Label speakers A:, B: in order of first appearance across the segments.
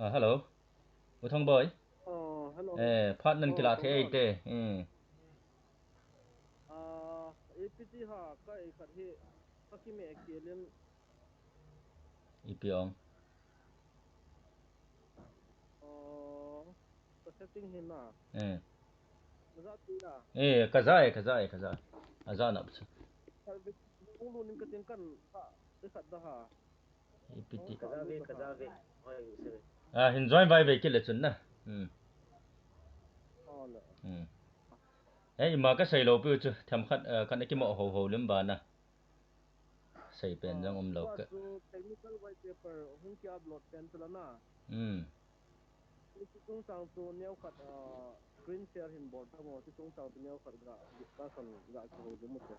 A: Hello, u thong boy.
B: Hello.
A: Phát nên kila thế ấy
B: Tongnon.
A: tê.
B: APT ha kai khat he hakime kelin
A: Ipiong.
B: ka setting hina
A: Eh.
B: za ti da
A: Kazai. Azan up.
B: service ulu nim ka tin kan ha te khat da ha
A: Ipiti.
B: ka alu da ha
A: Hin join vai về kila chun na.
B: ala
A: Mà cái xây lâu biểu chứ, tham khát khát cái mỏ hồ lim ba na. Xây pen rong lâu
B: tua
A: cái.
B: chu technical white paper hung kya upload pen tu na ti chung sang tu neu khat screen share hin board da mo ti chung sang tu neu khat ga discussion ga ki ho mu te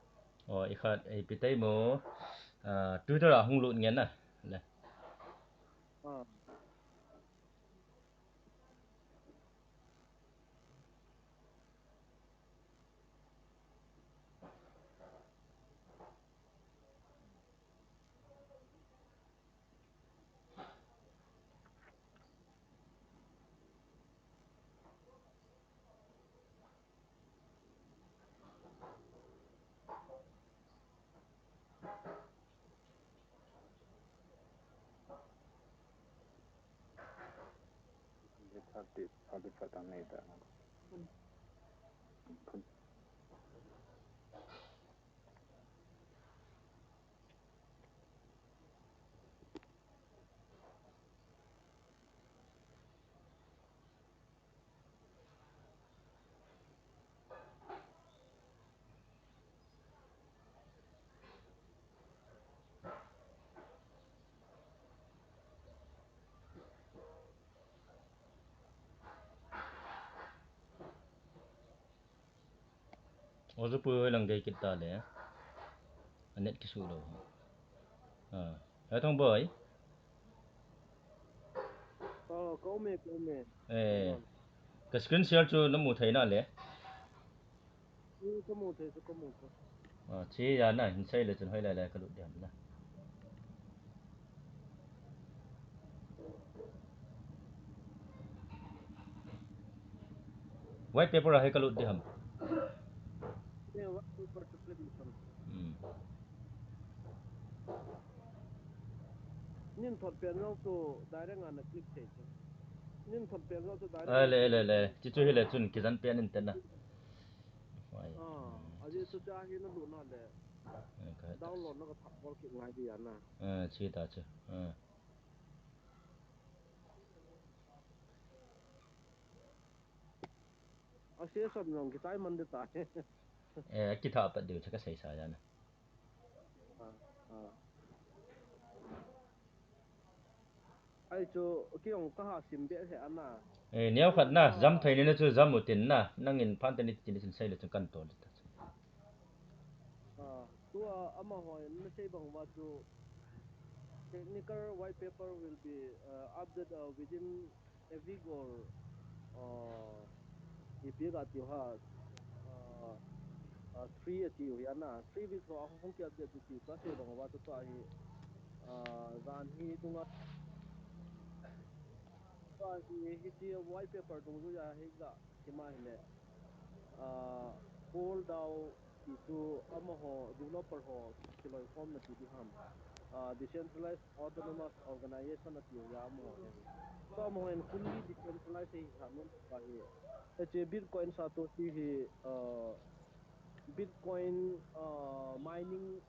A: Ikhat ipitai mo. Twitter là hung lụn nghe na.
B: ah
C: Thirty Satanita.
A: Ozu pu lang dei kita le. Anet kisu lo. Thong boy.
B: câu me
A: Eh.
B: tongnon
A: Cái screen share chu nó mu thấy na le.
B: có một thế sẽ có một thế
A: Chi ya na hin sai le chun hoi lai ka lut diam na. White paper hai ka lut diam.
B: ये what paper to click button nin thot pen ngau to direct an click thế chứ nin thot pen ngau to direct an click button
A: Le. Chi chu hi le chun ki zan pen in ten na. Wai.
B: aje to cha hi na lu na le
A: Ka ta.
B: download nó có thap bol ki ngai di na
A: Chi ta chu.
B: a se sot ngong ki tai man de ta
A: Ki tha pa de cha ka sai sa ya na.
B: ai cho ki ong ka ha sim be he ana
A: Niao khat na
B: ka
A: zam thai ni na chu zam mutin na nangin phan ten ni chin sai le chu kan to le ta.
B: tua ama hoi na sei bang wa chu technical white paper will be updated within a week or if you got you ha 3 ya na 3 weeks ro hong kya de ti ka se bang wa to hi zan hi tunga ta hi ti white paper dung zu ya hi ga kima hile call down ti chu ama ho developer ho kiloi form na ti di ham decentralized autonomous organization at ya mo he so mo en fully decentralized hi hamen pa hi che bitcoin satoshi hi bitcoin mining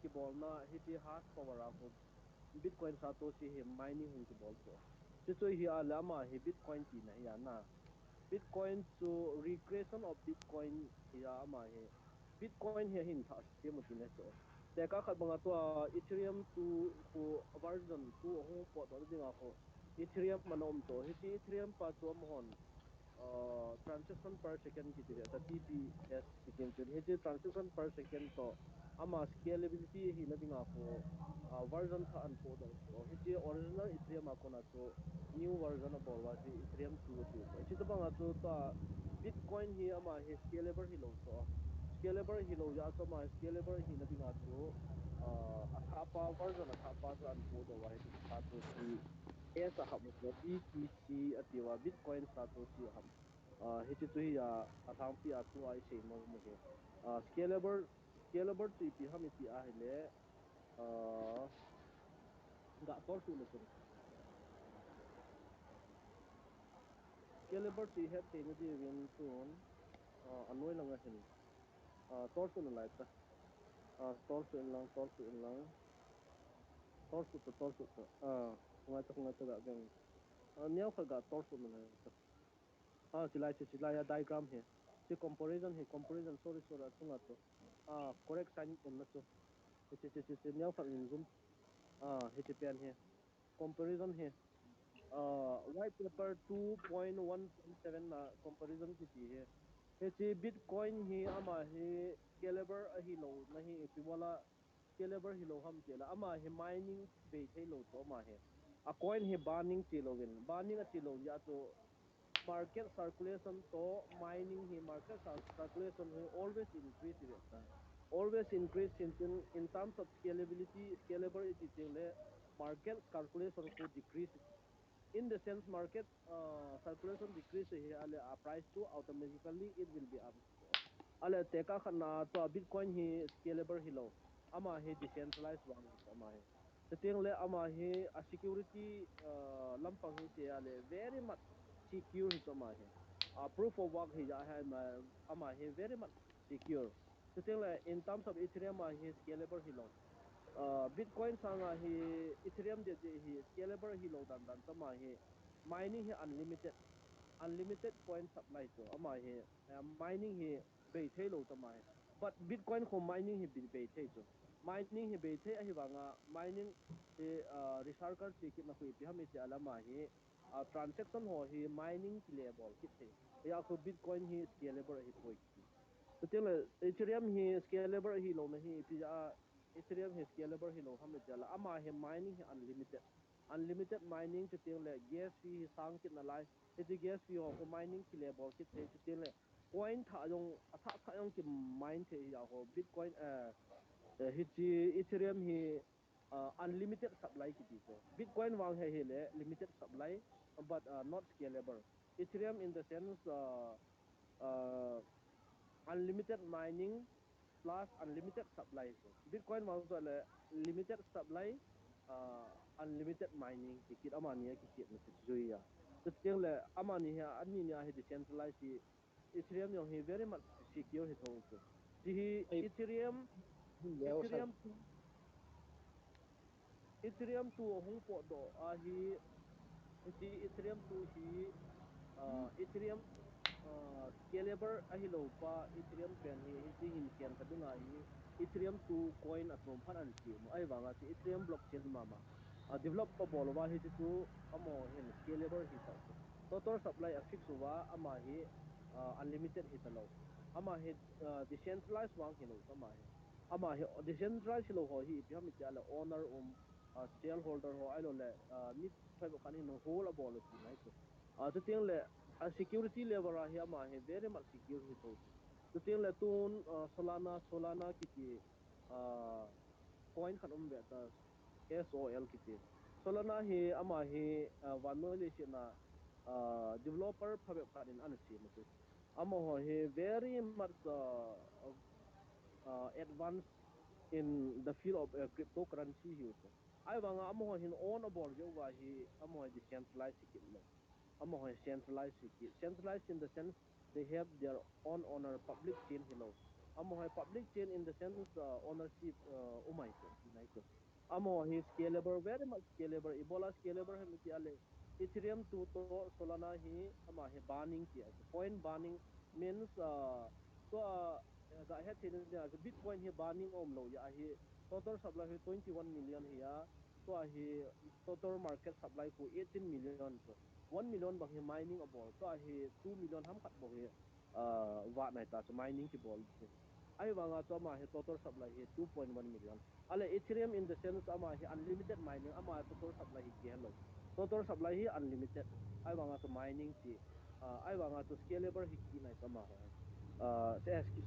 B: ki bolna hiti hash power ko bitcoin satoshi hi mining hun ki bolto che choi hi alama hi bitcoin ti na ya na bitcoin to recreation of bitcoin ya ama he bitcoin he hin tha system ti ne so te ka khat banga to ethereum to ko version 2 ho po do dinga ko ethereum manom to hiti ethereum pa to mo hon transaction per second ki tiri ta TPS sikim chu he transaction per second to ama scalability hi na dinga ko version tha an po do so he original ethereum akona to new version of wa si ethereum 2 ti so chi to banga to bitcoin hi ama he scalable hi lo so scalable hi lo ya so ma scalable hi na dinga to athapa version athapa an po do wa he satoshi esa ham ko BTC atiwa Bitcoin Satoshi ham he chi tu ya athang pi atu ai sei mo mo he scalable tu pi ham pi a hele ga tor su le chen scalable tu he te ne di win tun anoi lang a hin tor su na lai ta tor su in lang tor su to ngai to ga geng nyao kha ga tor su na lai ta chỉ lại diagram he chỉ comparison sorry chunga to correct sign on na cho chỉ nhau phật in zoom he chỉ pen he comparison he white paper 2.1.7 na comparison ki ti he chỉ bitcoin hi ama hi scalable a hi lo na hi pi wala scalable hi lo ham che la ama hi mining be thei lo to ma he a coin hi burning chi lo win burning a chi lo ya to market circulation to mining hi market circulation he always increase it always increase in terms of scalability thing le market calculation could decrease it. In the sense market circulation decrease here price to automatically it will be up ale teka khana to bitcoin hi scalable hi lo ama hi decentralized one ama hi teting le ama hi a security lampang hi che ale very much secure hi choma hi a proof of work hi ja ha ma ama hi very much secure teting le in terms of ethereum hi scalable hi lo Bitcoin sanga hi Ethereum de hi scalable hi lo dan chama hi mining hi unlimited coin supply to ama hi mining hi be the lo chama hi but Bitcoin ko mining hi be the cho mining hi be the hi wanga mining hi researcher chi ki na hui pi hami chi alama hi transaction ho hi mining ki level ki the ya ko Bitcoin hi scalable hi poi so tell Ethereum hi scalable hi lo na hi pi Ethereum hi scalable hi lo ham chala ama hi mining hi unlimited mining to tell gas fee hi sang kit na lai eti gas fee ho ko mining ki level ki the to tell coin tha yong tha yong ki mine the ya ho bitcoin hi chi Ethereum hi unlimited supply ki ti so bitcoin wang he le limited supply but not scalable Ethereum in the sense uh, unlimited mining plus unlimited supply so bitcoin ma so le limited supply unlimited mining ki kit amani ki kit na chu ya to teng le amani ha ani ni ha decentralized hi ethereum yo hi very much secure hi thong so ti hi
C: Ay,
B: ethereum
C: leo sa
B: ethereum tu ethereum tu hong po do a hi ti ethereum tu hi ethereum scalable a hi lo pa ethereum pen hi chi hin sian thadunga hi ethereum 2 coin atom phan an chi mo ai wanga chi ethereum blockchain mama developable wa hi chu amo hen scalable hi ta so total supply a fix wa ama hi unlimited hi ta lo ama hi decentralized wang hi lo ama hi decentralized lo ho hi pi mi cha la owner shareholder ho ai lo le mit phai ba kan hi no whole abol chi nai to to tiang le a security level ra hi ma he very much secure hi to to tiang le tun solana kiti uh, coin khan ve ta sol kiti solana hi ama hi van noi le shi na developer phabe khan in an chi ma chu ama ho hi very much advanced in the field of cryptocurrency hi so ai wanga amo hin on aboard jo wa hi amo decentralized kit lo among centralized in the sense they have their own owner public chain hello among public chain in the sense ownership umai to kinai to among he scalable very much scalable ebola scalable hem ti ale ethereum to solana hi ama he burning ti so coin burning means to ga he tin as bitcoin he burning om lo ya he total supply 21 million here to he total market supply ko 18 million so 1 million bang hi mining a ball to hi 2 million ham khat bo hi wa nai ta so mining ki ball ai wanga to ma he total supply hi 2.1 million ale ethereum in the sense ama hi unlimited mining ama total supply hi ke hello total supply hi unlimited ai wanga to mining chi ai wanga to scalable hi ki nai to ma ho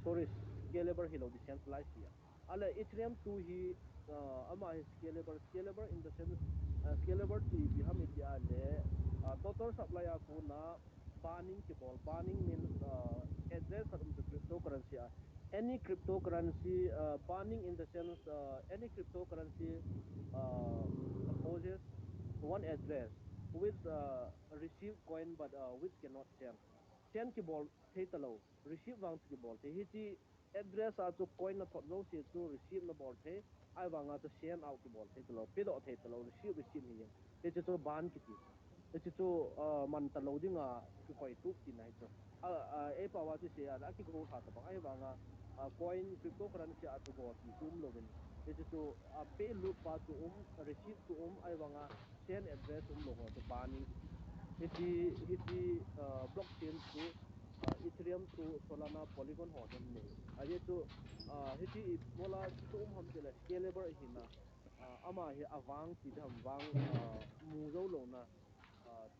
B: sorry scalable hi lo decentralized hi ale ethereum 2 hi ama hi scalable in the sense scalable to biham iti ale total supply akuna banning ki ball. Banning means address the cryptocurrency. Any cryptocurrency banning in the sense any cryptocurrency poses one address which receive coin but which cannot send. Send ki ball talo receive wang ki ball te hiti address a to coin na thot lo si to receive na ball te ai wanga to send out ki ball te talo pedo te talo receive hi te to ban ki ti te to man talo dinga ki koi tu ti nai to e pa wa ti se a ki go tha ta bang ai wanga coin cryptocurrency a to go ti tum lo gen te to pay loop pa to receive to ai wanga send address lo to banning ki ti hiti blockchain to Ethereum to Solana Polygon ho hen ne aje to hiti bola to ham tela scalable hina ama he awang ti dham wang mu zo lo na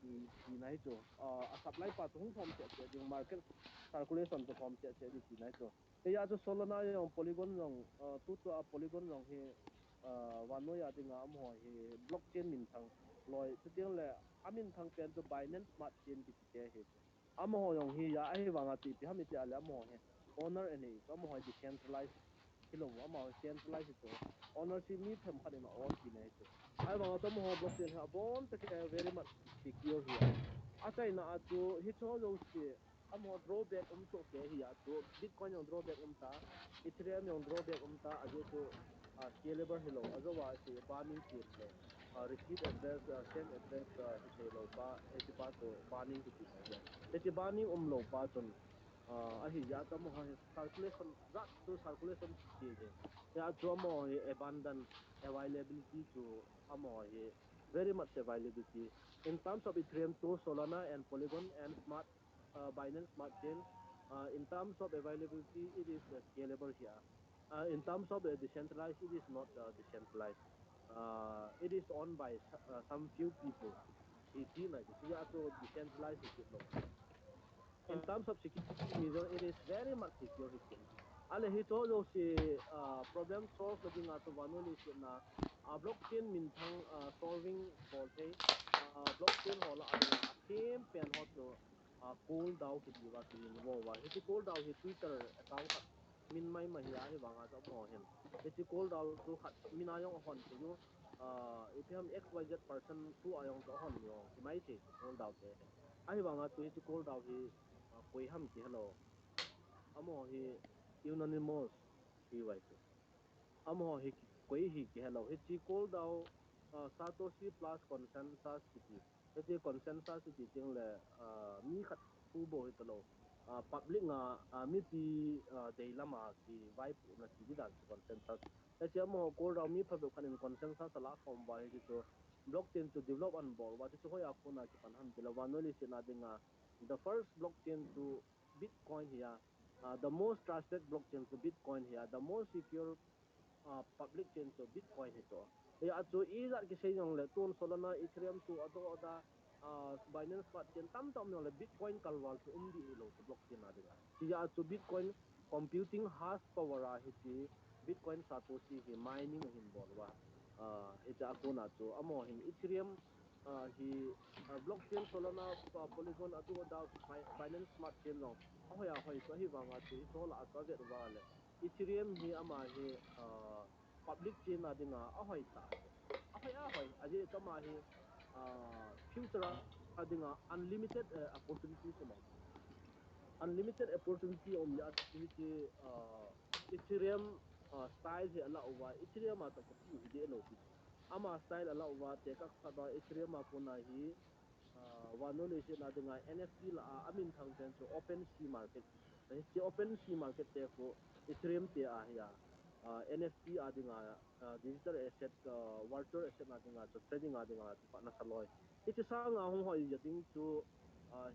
B: ti nai cho a supply pa to hung thom che ding market circulation to thom che di ti nai cho e ya cho Solana yong Polygon yong tu to a Polygon yong he wano ya dinga am ho he blockchain min thang loi chu tiang le amin thang pen to Binance Smart Chain ki ti te he cho am ho yong hi ya ai wanga ti pi ham ti ale am ho he owner ene so am ho decentralized kilo am ho centralized to ownership mi them khat in on ti ne cho ai wanga to mo blockchain ha bon te ke very much secure here a chai na a chu hi cho zo si am ho drawback to ke hi ya chu bitcoin yong drawback ta ethereum yong drawback ta aje chu scalable hello azawa si banning ki hello receive address send address hite lo pa hite pa to banning ki na ya hite banning lo pa chon ahi ya ta mo circulation that to circulation ki je ya to mo abundant availability to amo very much availability in terms of ethereum to solana and polygon and smart binance smart chain in terms of availability it is scalable here in terms of decentralized, it is not decentralized. It is owned by some few people. It is also decentralized. In terms of security reason, it is very much secure. Ale hito lo si problem solve na dinga to vanoli si na blockchain mintang solving bolte blockchain hola adinga akem pen hot to cool down kiti wa tin wo wa hiti cool down hi Twitter account min mai ma hi ai wanga to mo hen hiti cool down to khat min ayong hon ke yo if you have xyz person tu ayong to hon yo ki mai te cool down te ai wanga to hiti cool down hi koi ham ki hello amo hi unanimous hi wai to amo hi koi hi ki hello hi chi call down satoshi plus consensus kiti hi consensus kiti ting le mi khat pu bo hi to public nga mi pi dei lama ki vai pu na ti dan chi consensus hi amo call down mi pha bo khan in consensus la form ba hi to blockchain to develop on board wa to hoya kuna ki pan ham dila wanoli se na dinga the first blockchain to Bitcoin here, the most trusted blockchain to Bitcoin here, the most secure public chain to Bitcoin ito. Ya so ilar ki say yung le tun Solana Ethereum to ado ada Binance Smart Chain tam yung le Bitcoin kalwal to umdi ilo to blockchain na dinga. Ya so Bitcoin computing hash power hiti Bitcoin Satoshi hi mining hin bolwa. Hiti ako na so amo hin Ethereum hi blockchain Solana Polygon ado ada Binance Smart Chain long. Ahoy ahoy to hi wanga to itola ato vet wale. Ethereum hi ama hi public chain adinga ahoy ta ahoy aje to ma hi future adinga unlimited opportunities mo unlimited opportunity om ya hi ti Ethereum style hi ala wa Ethereum to ko pu hi de lo ti ama style ala wa te ka khaba Ethereum ko na hi wanole se na dinga NFT la amin thang pen to open sea market ti open sea market te ko Ethereum te a ya NFT adinga digital asset virtual asset adinga to trading adinga ti pa na saloi iti sa nga hong hoi yating to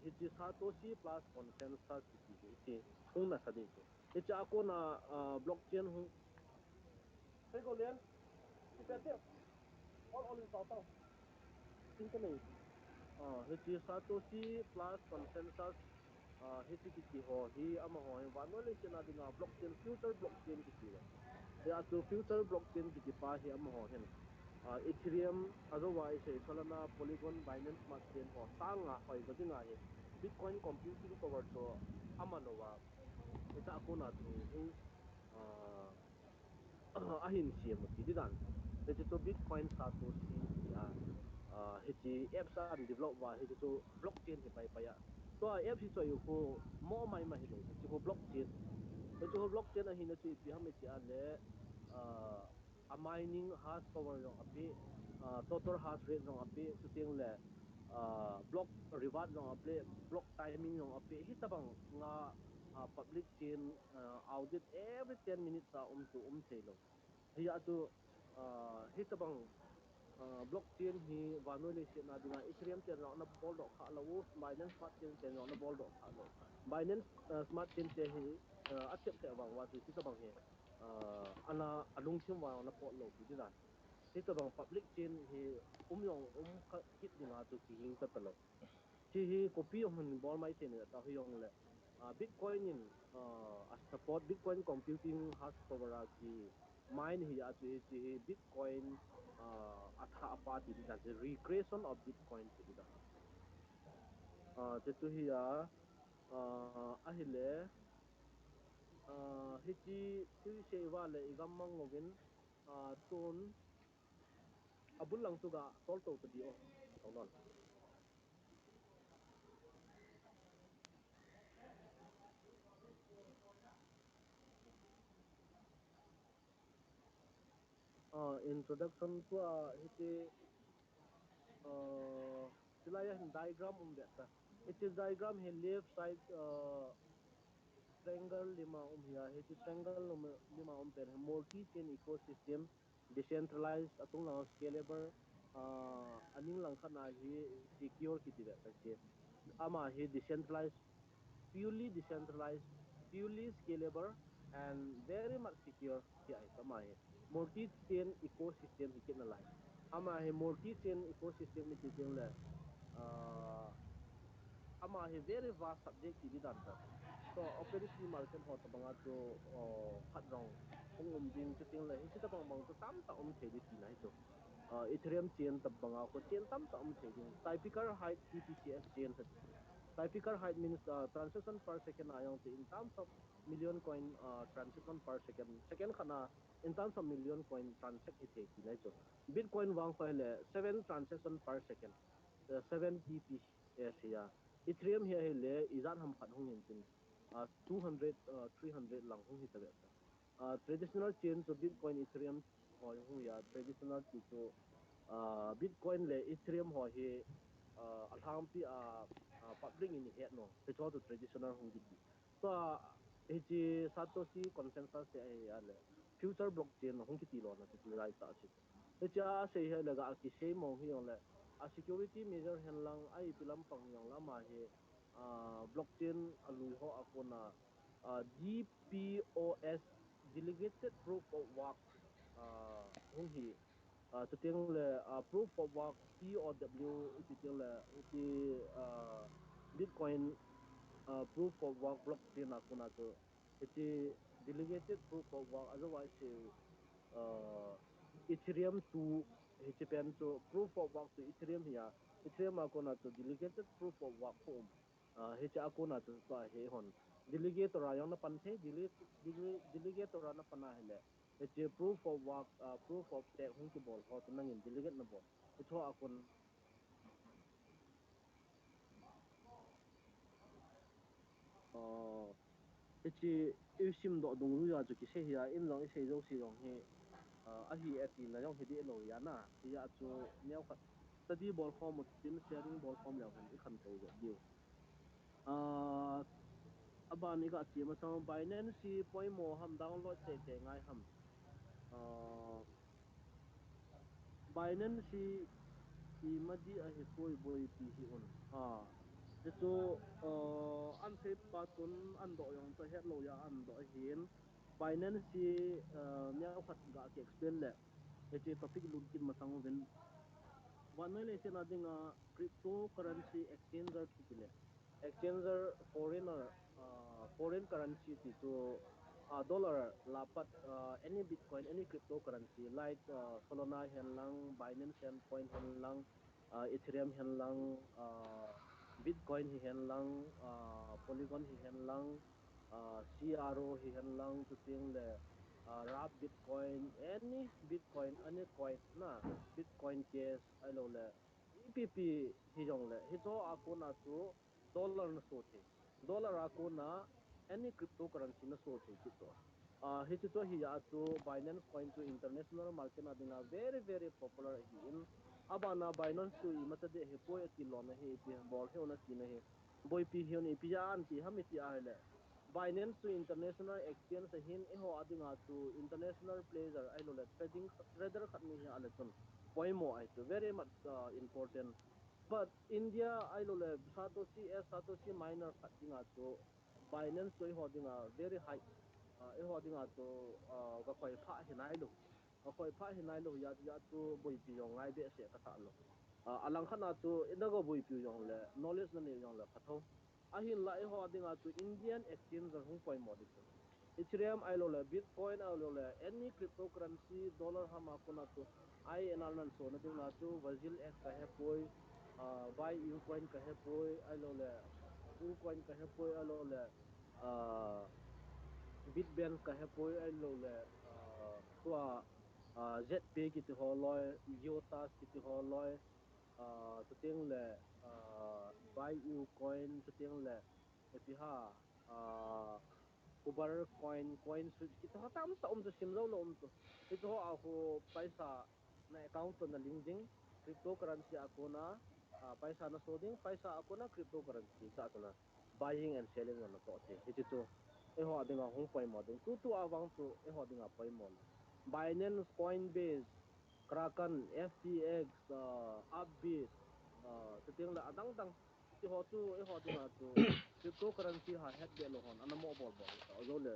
B: hiti satoshi plus consensus kiti iti hong na sadi to iti ako na blockchain hong hey go lian ipete all in tao tin ka nei hiti satoshi plus consensus hiti kiti ho hi ama ho wa no le sina dinga blockchain future blockchain kiti wa ya to future blockchain kiti pa hi ama ho hen Ethereum otherwise Solana Polygon Binance Smart Chain ho sanga hoi ko dinga he Bitcoin computing power to amalowa ita akuna to hung ahin siam ti didan ita to Bitcoin Satoshi hi hichi apps an develop wa hichi to blockchain hi pai pa ya to app hi choi ko mo mai ma hi le hichi ko blockchain hichi ko blockchain a hi na chu pi ham chi a le a mining hash power no api total hash rate no api chu ting le block reward no api block timing no api hi tabang nga public chain audit every 10 minutes to thelo hi atu hi tabang blockchain hi vanoi le se na dinga ethereum te na bol do kha lo binance smart chain te na bol do kha lo binance smart chain te hi a chep te wang wa chu hi tabang he ana alung thim wa na pot lo ti dan hi tabang public chain hi yong hit dinga chu ki hing ta talo chi hi copy hun bol mai te ne ta hi yong le bitcoin in a support bitcoin computing hash power ki mine hi a chu chi hi bitcoin atha apa ti dan recreation of bitcoin ti dan te chu hi a hi le hi chi tu se wa le igam mang ngogin chun abul lang chu ga sol to to di o tolon introduction to hiti tilaya hin diagram beta it is diagram he left side triangle lima hiya hiti triangle lima pen multi chain ecosystem decentralized atung na scalable aning lang khana hi secure kiti beta che ama hi decentralized purely decentralized, purely scalable, and very much secure. Here, ama hai multi-chain ecosystem hi kitna lai. Ama hai multi-chain ecosystem ni titing le. Uh, ama hai very vast subject ti dan ta. So open sea market ho ta banga to khat rong ong ding chiting le hi ta bang bang to tam ta thedi ti nai to. Ethereum chain ta banga ko chain tam ta thedi. Typical height TPCS chain typical height means transaction per second ayong in terms of million coin transaction per second. Second khana in terms of million coin transact ite ti lai cho. Bitcoin wang ko hele 7 transaction per second. 7 TP yes ya. Ethereum here hele izan ham khat hong tin 200 300 lang hong hi ta traditional chain so Bitcoin Ethereum ho hong ya traditional ti to Bitcoin le Ethereum ho hi alham pi public in head no he to traditional hong giti so he satoshi consensus te ale future blockchain hong giti lo na ti lai ta si he cha se he la ga ki se mo hi le a security measure hen lang ai pilam pang yong la ma he blockchain alui ho akona DPoS delegated proof of work hong hi to tiếng là proof of work POW itu tiếng là itu Bitcoin proof of work blockchain aku na to itu delegated proof of work otherwise Ethereum to itu pen to proof of work to Ethereum ya Ethereum aku na to delegated proof of work home itu aku na to he hon delegator ayong na panthe delegator na panah hele it's proof of work proof of tech hung ki bol ho tunang in delegate na bol ito ako ichi isim do dung lu ya ju ki se ya in long se jo si rong he a hi ati na jong hidi lo ya na hi ya chu neu khat study bol khom tin sharing bol khom ya han i khan to zo diu aba ni ga chi ma chang binance si point mo ham download te ngai ham Binance si imadi a he koi boy pi hi on te chu an se patun an do yong to het lo ya an do hin Binance si miao khat ga ke explain le e che topic lum kin masang ven wa noi le se na dinga cryptocurrency exchanger ki le exchanger foreigner foreign currency ti chu dollar lapat any bitcoin any cryptocurrency like solana hen lang binance hen coin hen lang ethereum hen lang bitcoin hi hen lang polygon hi hen lang cro hi hen lang tu ting le rap bitcoin any coin na bitcoin case ai lo le epp hi jong le hi cho akuna chu dollar na so the dollar akuna any cryptocurrency na so the chi hi chu hi ya chu binance coin chu international market na dinga very very popular hi in abana binance chu i mata de he poi ti lon he pi bol he na ti na he boy pi he ni pi ya an ti ham ti a le binance chu international exchange hin e ho adinga chu international player ai lo le trading trader khat ni hi ale chun poi mo ai chu very much important but india ai lo le satoshi as satoshi minor khat dinga chu binance chu ho dinga very high e ho dinga to ga khoi pha hinai lu ga khoi pha hinai lu ya tu boi pi yong ngai be se ka sa lo alang khana tu ina go boi pi yong le knowledge na ne yong le phatho a hin la e ho dinga tu indian exchange hung poi mo di ethereum ai lo le bitcoin ai lo le any cryptocurrency dollar hama kuna tu ai enal nan so na dinga tu virgil x ka he poi buy u coin ka he poi ai lo le u coin ka he poi ai lo le Bitbank ka hepoi ai lo le tua ZP ki ti ho loi Yotas ki ti ho loi tu ting le buy you coin tu ting le epi ha kubar coin switch ki to tam ta tu sim lo lo tu ito ho ako paisa na account na linking cryptocurrency ako na paisa na soding paisa ako na cryptocurrency sa na buying and selling na to te ito e ho dinga hong poi mo ding tu awang tu e ho dinga poi mo le Binance Coinbase Kraken FTX Upbit tu ting la adang dang ti ho tu e ho dinga tu cryptocurrency ha head be lo hon anamo bol bol ta zo le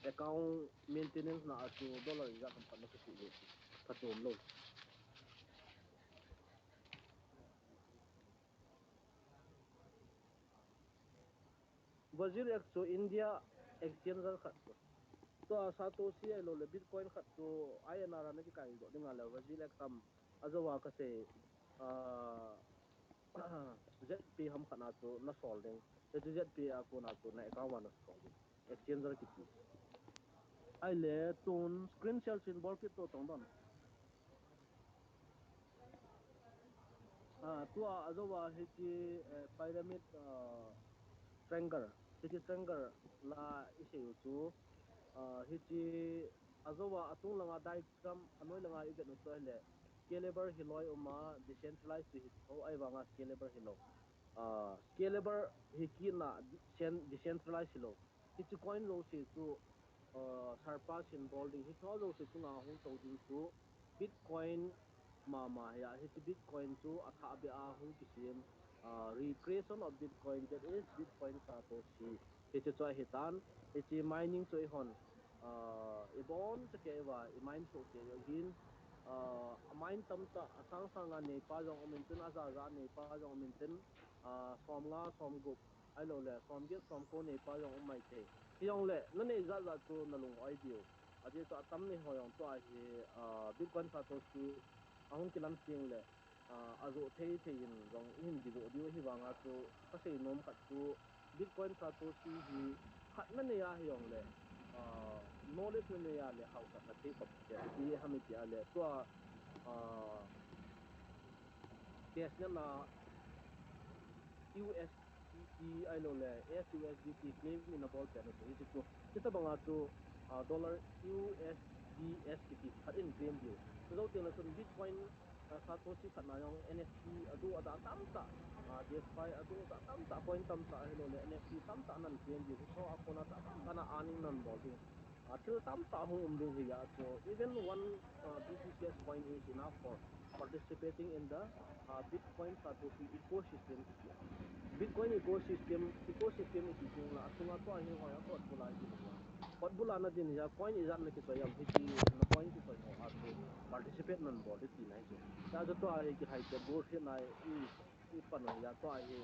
B: account maintenance na tu dollar ya kam pa na ku ti khatom lo Virgil X so India exchange khat to satoshi ai lo le bitcoin khat to INR na ki kai do dinga le wajil ek tam azawa ka se ZP ham khana to na solding te ZP a ko na to na ka wa na solding exchanger ki ti ai le ton screen share symbol ki to tong don to azawa he ki pyramid stranger he stranger la ise yu chu hichi azowa atung langa diagram anoi langa ibet no to hele scalable hiloi uma decentralized to hit ho ai wanga scalable hilo scalable hikina decentralized hilo hichi coin lo se tu sarpa symbol ding hi tho lo se tu nga hung to ding tu bitcoin ma ya hichi bitcoin tu atha be a hung kisim recreation of bitcoin that is bitcoin satoshi hichi choi hitan hichi mining choi hon ibon sa ke wa mine so ke hin mine tam ta asang sang ne pa jong omintin aza za ne pa jong omintin som nga som gup ai lo le som get som ko ne pa jong mai te yong le na ne za za tu na lung ai dio ade to tam ne ho yong to a hi bitcoin satoshi ahun kilam ting le azo thei thei in rong in gi zo dio hi wanga tu ka sei nom khat tu bitcoin satoshi hi khat na ne ya hi yong le knowledge na ne ya le how ka ka thei kop ke ti hamit ya le to cash na na USDT ai lo le SUSDT claim in a ball pen so hi chu kita banga chu dollar USDS kiti khat in claim dio so zo tin chun bitcoin satoshi khat na yong NFT adu ada tam ta DeFi adu da tam ta coin tam ta hi lo le NFT tam ta nan claim dio so akona ta tam kana earning nan bol ding till tam ta hum ding hi ya so even one BTCS coin is enough for participating in the Bitcoin Satoshi ecosystem kiti Bitcoin ecosystem iti ting la asunga to hi ho ya hot bula hi lungwa hot bula na din ya coin izat na ki soyam hiti na coin ki soy ho ato participate nan bol ti na hi ta jo to ai ki hai ke bur hi na i pan ya to ai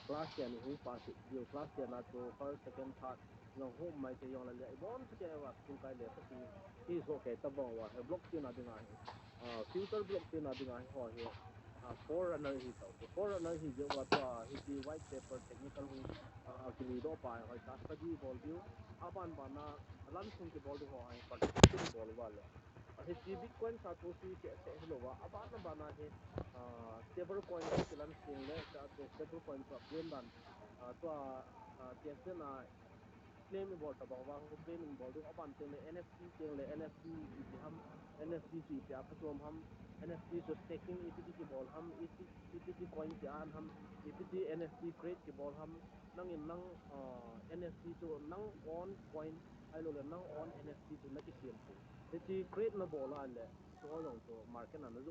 B: class ya ni hu pa si dio class ya na to first second third ngong hom mai te yong la le bon sa ke wa kin kai le sa hi so ke ta bong wa he blockchain adinga he future blockchain adinga he ho he forerunner hi tau te forerunner hi je wa to hi chi white paper technical hung akili do pa ho ta study bol view aban bana lan sung ke bol ho ai participation bol wa le hi chi bitcoin satoshi se hello wa aban bana he stable coin hung kilan sing le cha to stable coin to game dan to tiek te na claim bol ta bang wa ho claiming bol du aban teng le nft teng le nft ipi ham nft su ipi aphatom ham nft su staking ipi ki bol ham ipi ki coin ki an ham ipi ki nft create ki bol ham nang in nang nft chu nang on coin ai lo le nang on nft chu na ki siam the ti create na bol a le chu ong chu market na zo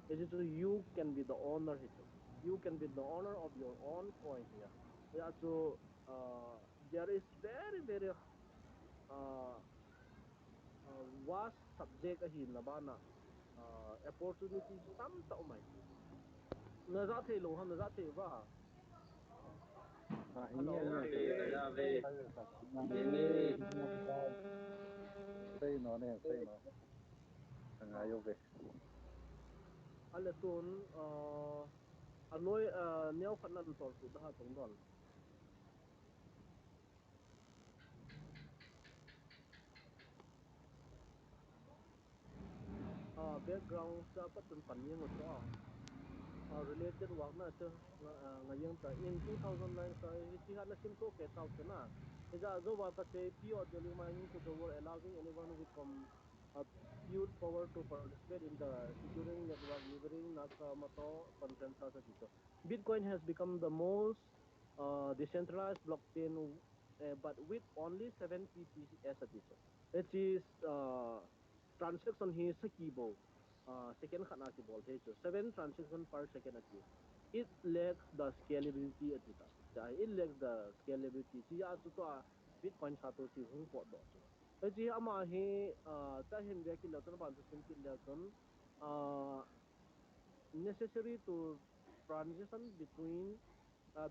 B: the it is you can be the owner hito you can be the owner of your own coin here yeah so uh, there is very very uh, vast subject hi na bana opportunity tam ta mai na za the lo ham na za the ba
C: Ini
B: hello
C: ane te saya tak ini say no ne say no ngayo be.
B: ale tun anoi neo khan nan tor pu da tong don background cha patun pan yang cho related work na to ngayang ta in 2009 sa hi ha na sim so ke tau te na ja zo wa ka che pure daily mining to the world allowing anyone with compute power to participate in the securing network delivering nakamoto consensus atito bitcoin has become the most decentralized blockchain but with only 7 pps atito it is transaction hi sakibo second khana ki bol the 7 transaction per second ati it lacks the scalability atita it lacks the scalability chi ya chu to bitcoin satoshi hung po do to chi ama he ta hin be ki lo ton ban sim ki lo ton necessary to transition between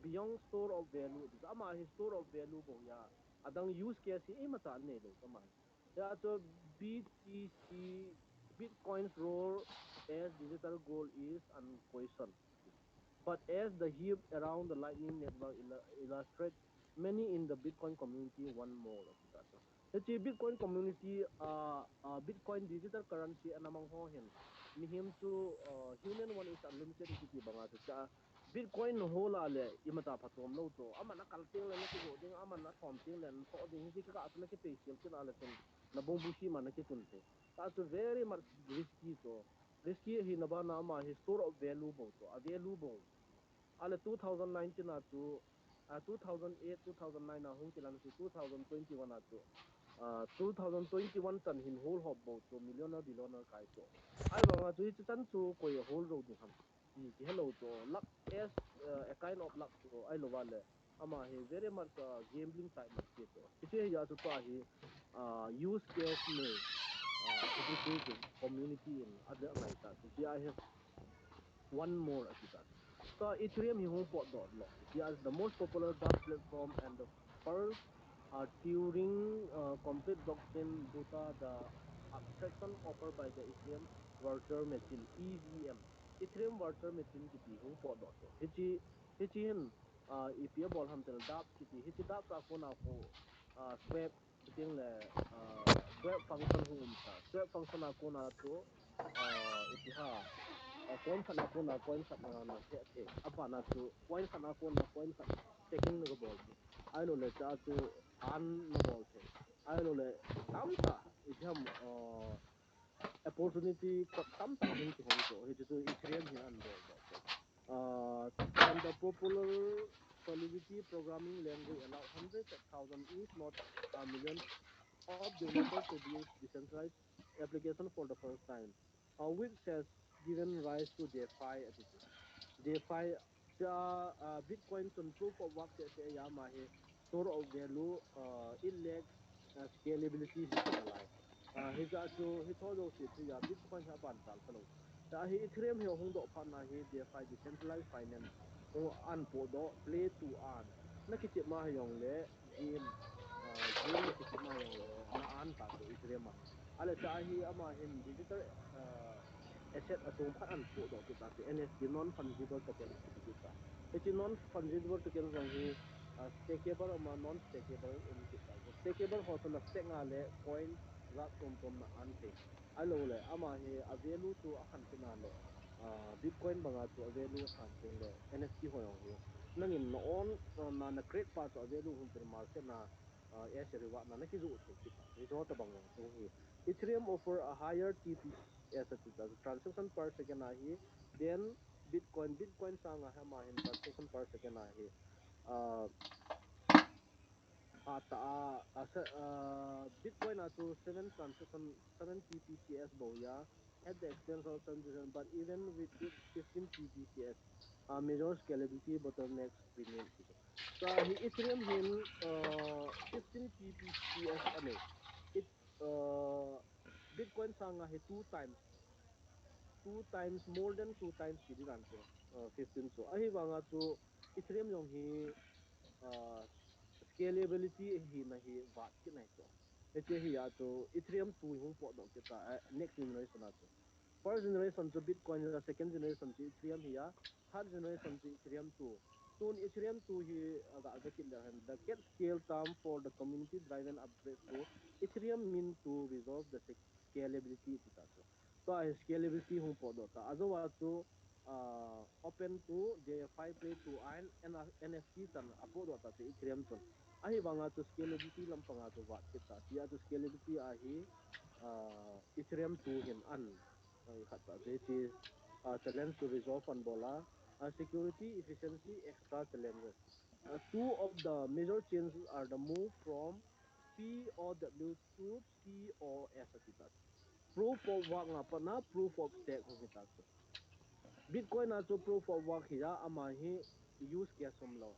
B: beyond store of value this ama hi store of value bo ya adang use case hi mata ne lo kama ya so btc bitcoin's role as digital gold is unquestioned but as the heap around the Lightning Network illustrates, many in the Bitcoin community want more. Actually, Bitcoin community, Bitcoin digital currency, and among hohen, mihim to human one is unlimited ikiti banga cha Bitcoin whole ale imata patom lo to ama na kalting le na ki go ding ama na thom ting le to ding ki ka asna ki pe sil kin ale ton na bong bushi man ki tun the that's very much risky to risky hi na ba na ma hi store of value bo to available ale 2019 atu 2008 2009 na hung kilan su 2021 atu 2021 chan hin hol hop bo to millionaire billionaire kai to ai ba nga tu chan chu ko ye hol ro ding ham ki hello to luck as a kind of luck to ai lo wale ama he very much gambling type man ke to ite ya tu to hi use case ne education community in other ngai ta chi I have one more asita. So Ethereum hi hung pot dot lo. It is the most popular gas platform and the first Turing complete blockchain data the abstraction offered by the Ethereum virtual machine EVM. Ethereum virtual machine kiti hung pot dot to. Hichi hin EPA bol ham tel dap kiti hichi dap sa ko na ko swap biting le swap function hum sa swap function ako na to itiha coin khana ko na coin khana na the apa na chu coin khana ko na coin khan taking no bol the ai lo le cha chu an no bol the ai lo le tam ta itham opportunity ko tam ta hung to he chu ethereum hi an bol do to and the popular solidity programming language allow hundreds of thousands if not millions of developers to build decentralized application for the first time, which has given rise to DeFi attitude. DeFi, Bitcoin on proof of work say yama he store of value it lacks scalability decentralized. He to he told us ya Bitcoin ha ban tal kalo. He Ethereum he hong do pan na he DeFi decentralized finance hong an po do play to earn. Na kichit ma yong le game dream na sikit na yung le na an ta to Ethereum ale cha hi ama hin digital asset atum khat an po do kita se NFT non fungible token kita he non fungible token zong hi stakeable ama non stakeable kita so stakeable ho to na stake nga le coin za tom na an the alo le ama he a value to a khan kina le bitcoin banga to a value khan ting le NFT ho yong hi nangin no on na na create pa so a value hum per market na as a reward na ki zu the kita result bang yang tung hi Ethereum offer a higher TPS at the transaction per second hi then Bitcoin sang ha ma hin transaction per second hi uh Bitcoin to 7 TPCS boya at the expense of transaction, but even with it 15 TPCS, major scalability bottlenecks remain. So Ethereum hin 15 TPCS ane it Bitcoin sanga he two times more than two times kidi 15 so ahi wanga to Ethereum yong hi uh, scalability hi na hi wat ki nai to he hi ya to Ethereum 2 hung po do kita next generation to first generation to Bitcoin the second generation to Ethereum hi ya third generation to Ethereum 2 soon Ethereum 2 hi ga vekil der hand the get scale term for the community driven upgrades to Ethereum mean to resolve the scalability kita so scalability hung po do ta azo wa to open to DeFi play to earn NFT san apo do ta to Ethereum son ahi banga to scalability lampanga to wat kita sia to scalability ahi Ethereum 2 hin an khata which is challenge to resolve and bola security efficiency extra challenges two of the major changes are the move from POW to POS kita proof of work nga pa na proof of stake kita Bitcoin also proof of work here amahi use case lo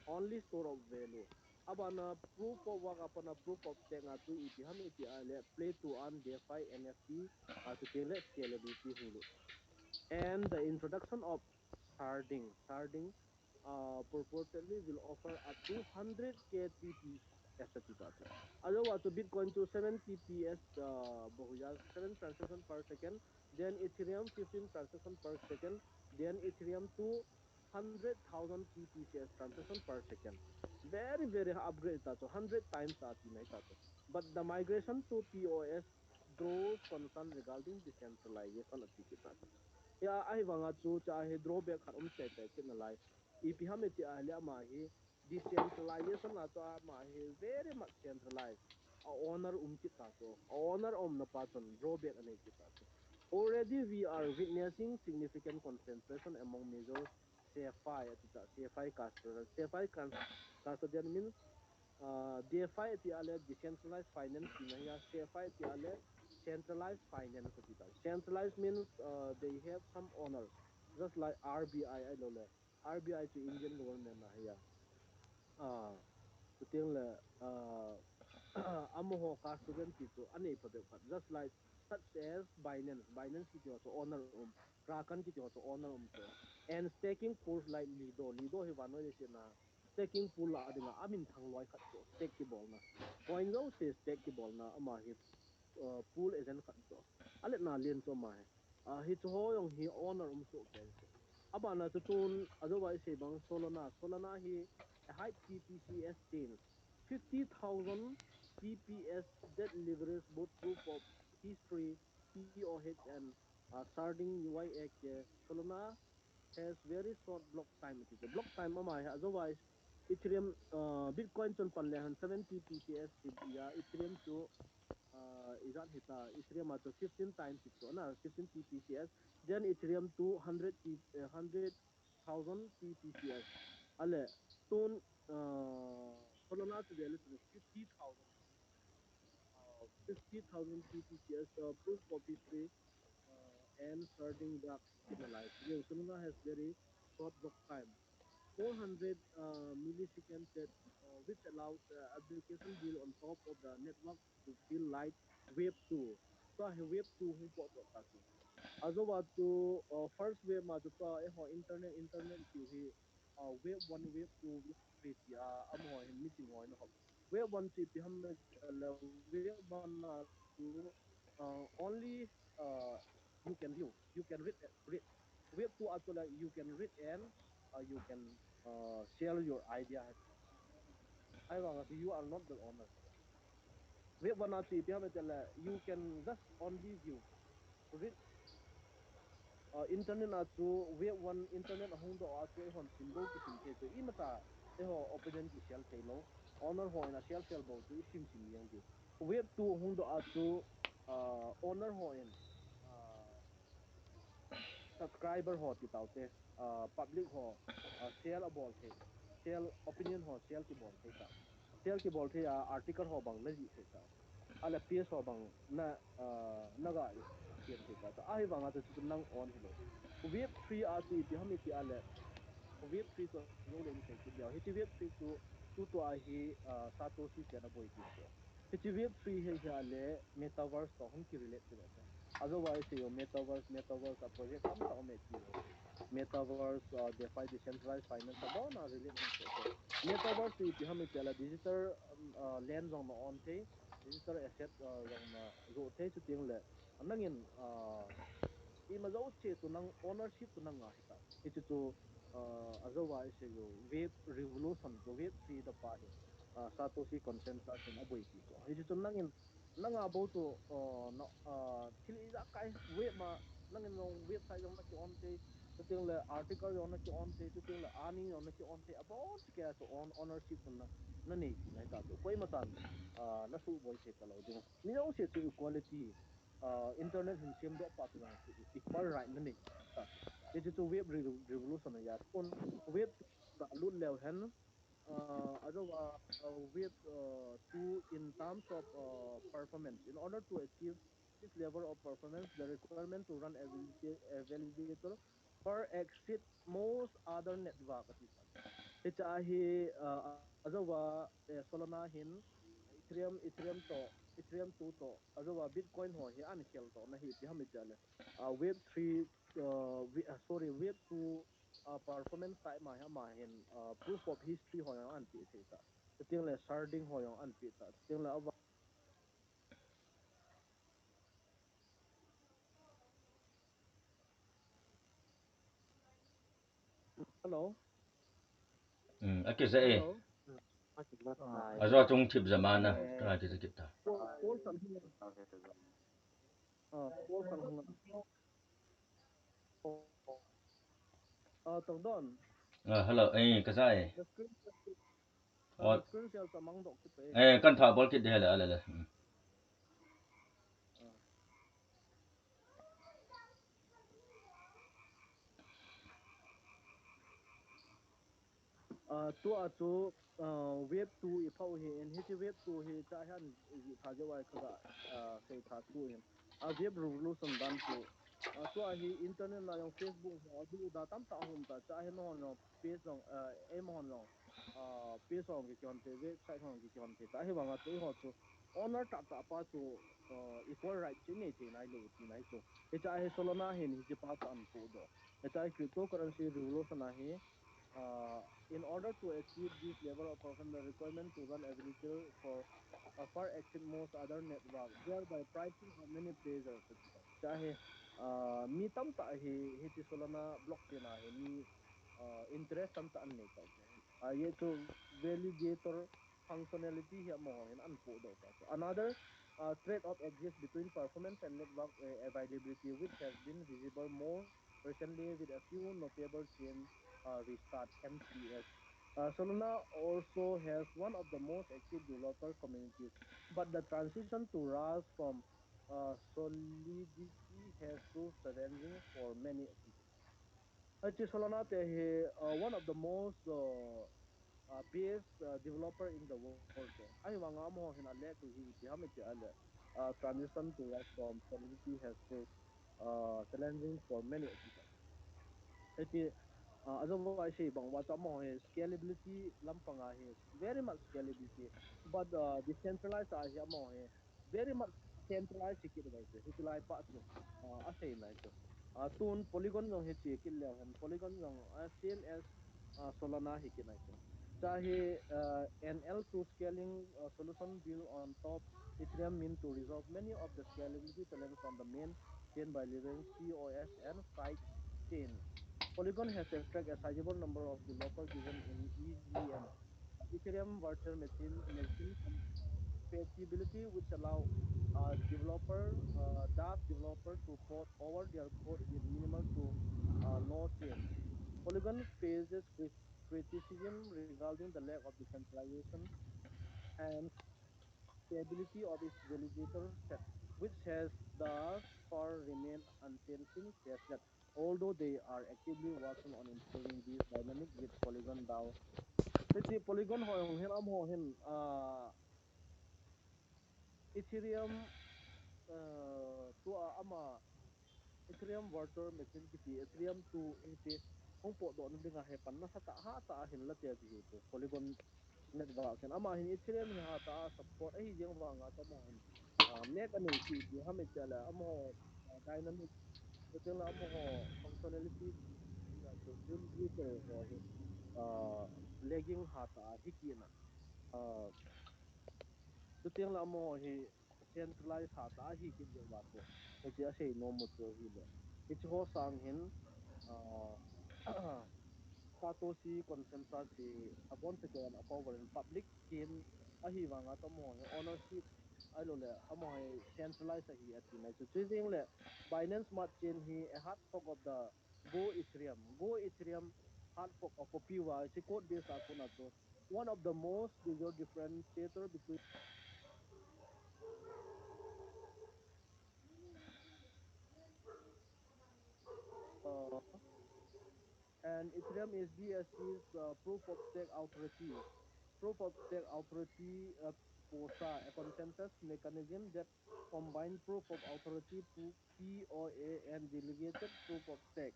B: only store of value abana proof of work apana proof of stake nga tu ipi hamiti ale play to earn DeFi NFT to tele scalability hulu and the introduction of sharding purportedly will offer a 200k TPS atitatu. Otherwise, to Bitcoin to 7 TPS, 7 transactions per second, then Ethereum 15 transactions per second, then Ethereum to 100,000 TPCS transaction per second. Very, very upgrade that, so 100 times that in that. But the migration to POS draws concern regarding decentralization of ticket ya ai wanga chu cha he drawback khat te te kin lai ipi hameti ahlia ma hi decentralization na to ma hi very much centralized a owner kita so a owner na pa chon drawback ane kita so already we are witnessing significant concentration among major CFI at the CFI custodian means DeFi ti ale decentralized finance kinaya CFI ti ale centralized finance kita. Centralized means they have some owners, just like RBI I know le. RBI to Indian government na ya. To ting le amoho custodian ti to ane pa just like such as Binance kiti also owner Kraken kiti also owner to and staking pools like Lido he vano le na staking pool la adinga amin thang loi khat to stakeable na coin zo se stakeable na ama hi pool agent khat to ale na lien cho ma hi cho yong hi owner so kel se aba na to tun otherwise se bang Solana hi a high TPCS chain 50,000 TPS that leverage both proof of history POH and sharding UIX Solana has very short block time it is a block time ama otherwise Ethereum Bitcoin chon pan le han 70 TPS ya Ethereum to izan hita Ethereum to 15 times it to na 15 TPCS then Ethereum to 100,000 TPCS ale ton Solana to the 50,000 50,000 TPCS proof of history and starting block signalized. Solana has very short block time 400 millisecond that which allows application build on top of the network to feel like wave 2 so wave 2 hung po to ta azo wa to first wave ma to internet ki hi wave 1 wave 2 wave 3 ti am ho hin meeting ho no web one to Pihamid, web one to only you can view, you can read. Web two actually you can read and you can share your idea. I want you are not the owner. Web one to Pihamid, you can just only view, read internet achu web one internet hong do achu hon symbol ki sim the to imata ho opinion ki shell thelo honor ho ina shell bo to sim sim yang ki web two hong do achu owner ho in uh, subscriber ho ti taute public ho share abol the share opinion ho share ki bol the ta share ki bol the article ho bang la ji the ta ala ps ho bang na naga ken the ta ai bang ata chu nang on hello web 3 a tu pi hami ti ale web 3 to zo le ni sai ki dia hiti web 3 tu to a hi satoshi ken boy ki so hiti web 3 he ya le metaverse to hon ki relate to ta otherwise yo metaverse a project tam ta me ki lo metaverse defi decentralized finance abo na relate hon so metaverse tu pi hami ti ale digital land zong na on the digital asset zong na zo the chu ting le nangin i ma zo che tu nang ownership tu nang a hita iti tu azawa ise yo web revolution to web 3 da pa hi satoshi consensus in aboi ki so iti tu nangin nang abo to no til i da kai web ma nangin no website yong na ki on te tu ting le article yong na ki on te tu ting le ani yong na ki on te abo ti ka to on ownership tu na nei ti na ta to koi ma tan na su boy te ka lo ding mi no se tu equality internet hin sem do pa tu lang equal right na ni ta it is a web revolution ya on web da lut lew hen web two in terms of performance in order to achieve this level of performance the requirement to run a validator or exceed most other network it's a hi solana hin ethereum to ethereum 2 to azawa bitcoin ho hi an khel to na hi pi hami chale web 3 sorry web 2 performance type ma ha ma hin proof of history ho yang an pi the ta ting le sharding ho yang an pi ta ting le hello
A: ake za e
B: hello
A: azo chung thip zamana ta ki kita
B: call san call san hung tong don
A: hello ka za e
B: the screen
A: o
B: the screen share samang dok ki pe
A: kan tha bol ki de la la
B: tu a chu web 2 i phau hi in hi web 2 hi cha han ji tha je wai khaga sei tha tu in a web revolution dan chu tu a hi internet na yang facebook ho du da tam ta hum ta cha he no no page song e mo no page song ki kon te website hong ki kon te ta he wanga tu ho chu owner ta ta pa chu equal right chi nei te nai lo ti nai chu e cha he solana he ni ji pa ta an pu do e cha cryptocurrency revolution a hi in order to achieve this level of performance, the requirement to run ability for far exceed most other network, thereby pricing how many players चाहे मी तम ता ही ची सोलना blockchain आहे मी interest तम ता अन्य ता ये तो validator functionality here more in unpo do another trade-off exists between performance and network availability, which has been visible more recently with a few notable chain restart MCS. Solana also has one of the most active developer communities, but the transition to RAS from Solidity has proved challenging for many applications. Actually, Solana is one of the most best developer in the world. I want to in a leg to he transition to RAS from Solidity has proved challenging for many applications. Actually, otherwise, say, bang what scalability lampanga is very much scalability, but decentralized very much centralized security guys. It's like part two. I say like tune polygon yung hiti kill and polygon yung same as Solana hiki like Chahe an L2 scaling solution built on top Ethereum mean to resolve many of the scalability challenges on the main chain by leveraging POS and side chain. Polygon has extracted a sizable number of developers given in EVM. Ethereum virtual machine compatibility, which allow DApp developer to port over their code with minimal to no change. Polygon faces criticism regarding the lack of decentralization and stability of its validator set, which has thus far remained unchanged since testnet, although they are actively working on improving these dynamics with Polygon DAO. Jadi Polygon hoyong hin am ho hin Ethereum tu ama Ethereum virtual machine kiti Ethereum tu iti hong po do nga hepan na sa ta ha ta hin la te bi tu Polygon network hin ama hin Ethereum hi ha ta support ai jeng wa nga to mo hin me ka nei ki ti ha me chala amo dynamic to te la amo functionality ya to full user ho hi lagging ha ta hi ki na tu te la amo hi centralized ha ta hi ki je wa to he ti ase no mo to hi le it's ho sang hin Satoshi consensus si abon se ken apower in public chain ahi wanga to mo ownership ai lo le amo he centralized hi ati na chu choosing le Binance Smart Chain hi a hard fork of the Go Ethereum hard fork of Popiwa is a code base akuna to one of the most major differentiator between uh, and Ethereum is BSC's proof of stake authority. Proof of stake authority POSA, a consensus mechanism that combines proof of authority POA and delegated proof of stake.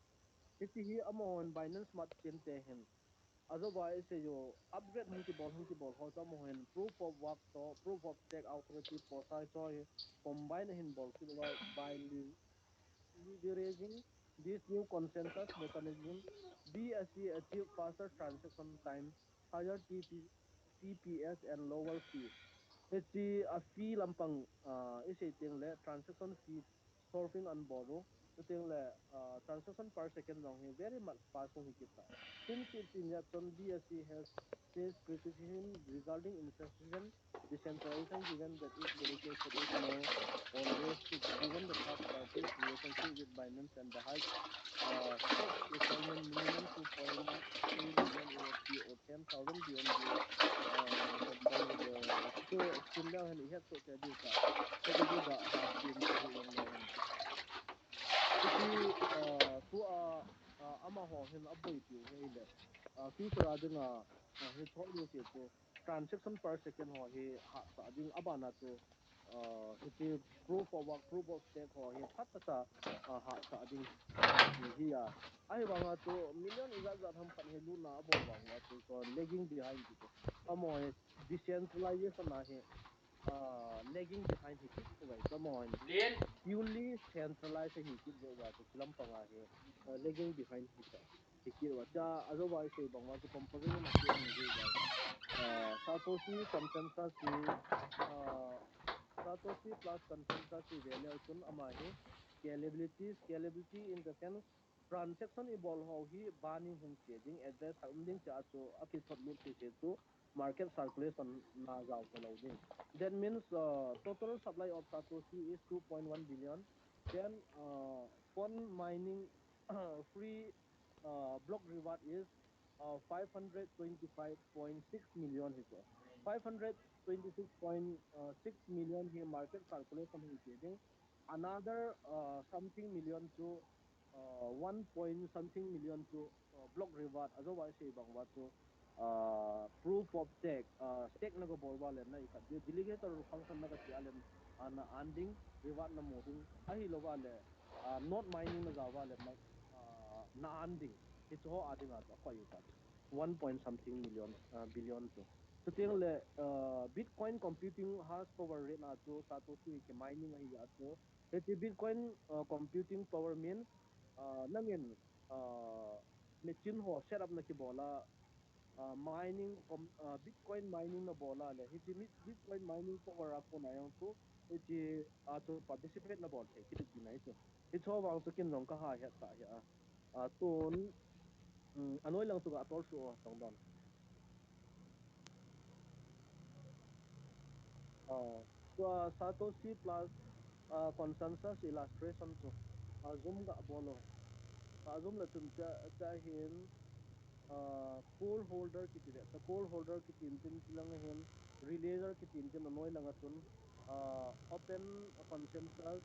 B: Iti hi amon Binance Smart Chain tehen. Otherwise, yo upgrade hungki ball ho to mohen proof of work to proof of stake authority POSA cho combine hin ball by leveraging this new consensus mechanism, BSC achieve faster transaction time, higher TPS, and lower fees. Iti a fee lampang isi ting le transaction fee solving on board to ting le transaction per second long he very much fast kung hikita. Since its injection, BSC has faced criticism regarding insufficient decentralization given that its validation is more or less fixed given the third party's relationship with Binance and the high stake requirement minimum 2.3 million USD or 10,000 BNB so extreme level and ihat to tadi ka tadi juga ha team to yang level iti tu ama ho hin aboy piu hele future adinga he thol ni se to transaction per second ho he ha sa ding abana to iti proof of work proof of stake ho he phat ta ha sa ding hi ya ai wanga to million izat zat ham pan he lu na abo wanga to so lagging behind to amo he decentralization na he lagging behind he keep away come on purely centralized he keep the wa to chilam panga he lagging behind he keep wa cha otherwise say bangwa to composition na ke ni ge ga Satoshi consensus si uh, Satoshi plus consensus si value chun ama he scalability in the sense transaction evolve how he bani hung trading address something cha so api thot lut si se to market circulation na jaw to loading that means total supply of Satoshi is 2.1 billion then fund mining free block reward is 525.6 million hiso 526.6 million here market calculation is trading another something million to 1 point something million to block reward otherwise say bang what to proof of stake stake na go bolwa len na ikat delegator function na ka ti alen ana anding reward na moding ahi lo wale not mining na za wale na anding it's ho ading at ko ikat 1 point something million billion to so tiang le bitcoin computing has power rate na to satoshi ke mining ahi ya to eti bitcoin computing power means nangin machine ho setup na ki bola Bitcoin mining na bola le hiji Bitcoin mining power up ko na yang tu hiji to participate na bol the kiti ti na ito ito wang to kin rong ka ha ya ta ya tun anoi lang tu ga tol su tong don Satoshi plus consensus illustration tu zoom ga bolo zoom la tun cha hin core holder ki tire ta core holder ki tin tilang hen relayer ki tin noi langa tun open consensus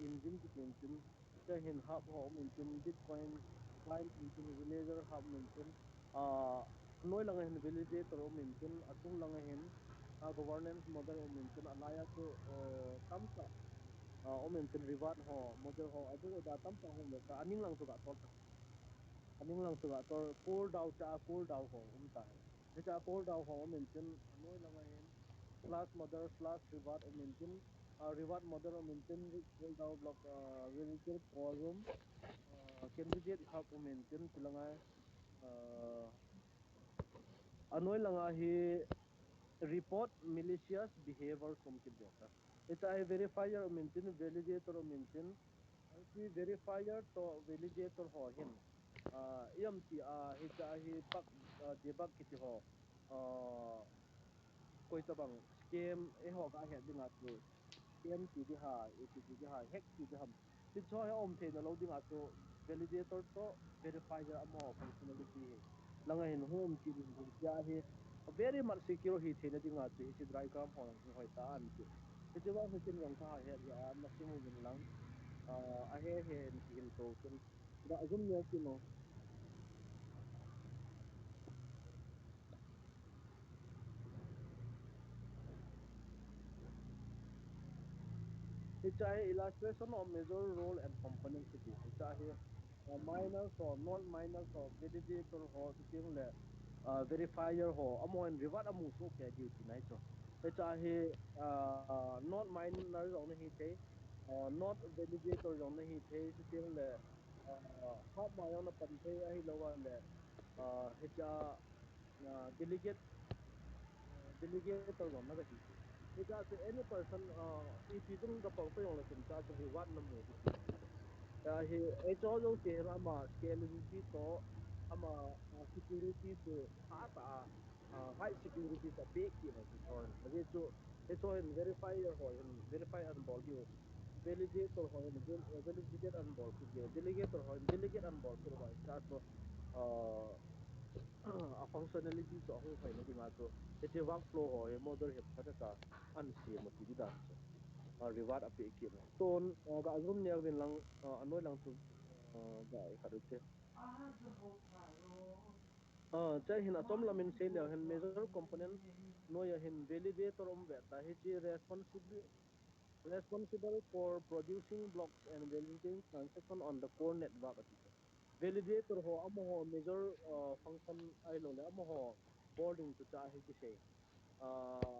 B: engine ki tin ta hen hub ho min tin bitcoin client min tin relayer hub min tin noi langa hen validator o min tin atung langa hen governance model o min tin alaya to tamsa o min tin reward ho model ho adu da tamsa ho le ka aning lang to ga tol aning lang tuga tor cool down ho ta he cha cool down ho mention anoi langa hen class mother slash reward o mention reward mother o mention cool down block related forum candidate hub o mention tilanga uh, anoi langa hi report malicious behavior som ki beta it's a verifier o mention validator o mention IT verifier to validator ho hin EMT hita hi bug debug kiti ho koi tabang scam e ho ka he dinga tu scam ti di ha e ti di ha hack ti di ham ti cho he om the na lo dinga tu validator to verifier amo functionality he langa hin home ti di ya he very much secure hi the na dinga tu hi si dry gram ho hoi ta an ti ti wa hi tin rong ka he ya maximum win lang a he he ti in to chen da azum ne ti no It's a illustration of major role and component kiti. It's a minors or non-minors or validator or sitting le verifier ho amo and reward amu so kaya duty na ito. It's a not minors on the hite not validator on the hite sitting le hot my on a pante ahi lawa le it's a delegate delegator on naga hite. It's any person if you don't the pang yung latin cha to reward na mo hiti he ito yo te ama scalability to ama security to ata high security sa pe ki na ito ito in verifier ho in verify and ball you validator ho in validate and ball ku delegator ho in delegate and ball ku ba cha to a functionality to hong phai na dinga to ite workflow ho he model he phata ka an si mo ti dan che reward ape ki na ton ga azum ne win lang anoi lang tu ga e khadu che cha hin atom lamin se le hin major component no ya hin validator om ve ta he chi responsible for producing blocks and validating transaction on the core network atito validator ho amo ho major function ai lo le amo ho boarding to cha hi ki se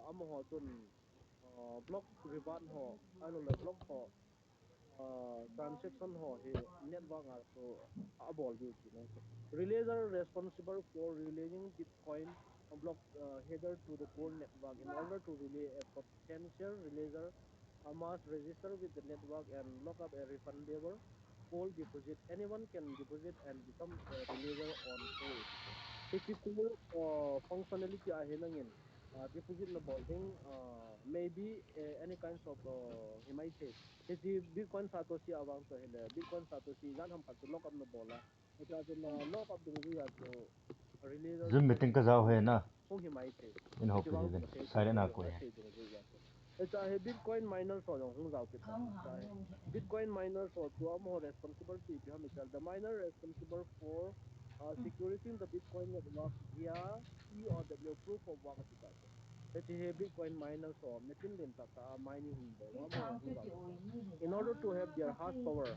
B: amo ho tun block reward ho ai lo le block ho transaction ho he network to abol duty na so relayer responsible for relaying bitcoin block header to the core network in order to relay a potential relayer must register with the network and lock up a refundable call deposit anyone can deposit and become a relayer on call Hiki cool functionality ahenangin deposit na bolting maybe any kinds of himaite hiji bitcoin satoshi awang to hele bitcoin satoshi gan ham pat lock up na bola eta na lock up ding ya to relayer
A: Zoom
B: deposit
A: meeting ka
B: na
A: zau
B: bol
A: he na
B: hong himaite
A: in
B: hiji
A: hope
B: wang
A: even
B: to sei ding
A: silent
B: zo
A: na
B: yo
A: ko
B: na
A: he
B: sei ding zo ya to eta he bitcoin miners so hong zau pita eta he bitcoin miners so to am responsible to be hamichal the miner responsible for securing the Bitcoin network via POW proof of work at that. That is Bitcoin miners or machine link mining in order to have their hash power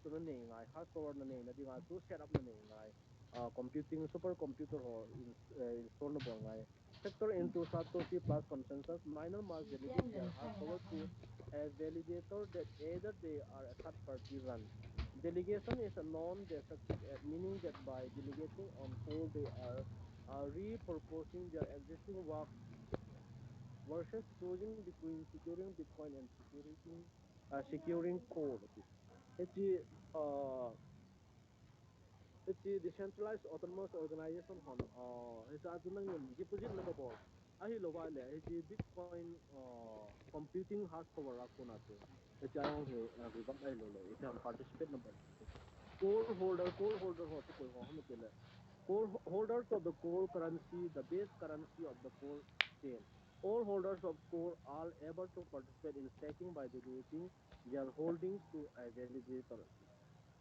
B: to the name hash power na name na dinga to set up na name computing supercomputer or installable factor into Satoshi plus consensus miner must delegate their hash power to a validator that either they are a third party run Delegation is a non-destructive act, meaning that by delegating on call, they are repurposing their existing work versus choosing between securing Bitcoin and securing core. It's it's a decentralized autonomous organization it's a tunang deposit na ball ahi lo wale it's Bitcoin computing has power ako na to it's ayong he rival ay lo le it's participate na ball core holder ho to koi ho hum tele core holders of the core currency, the base currency of the core chain. All holders of core are able to participate in staking by delegating their holdings to a validator.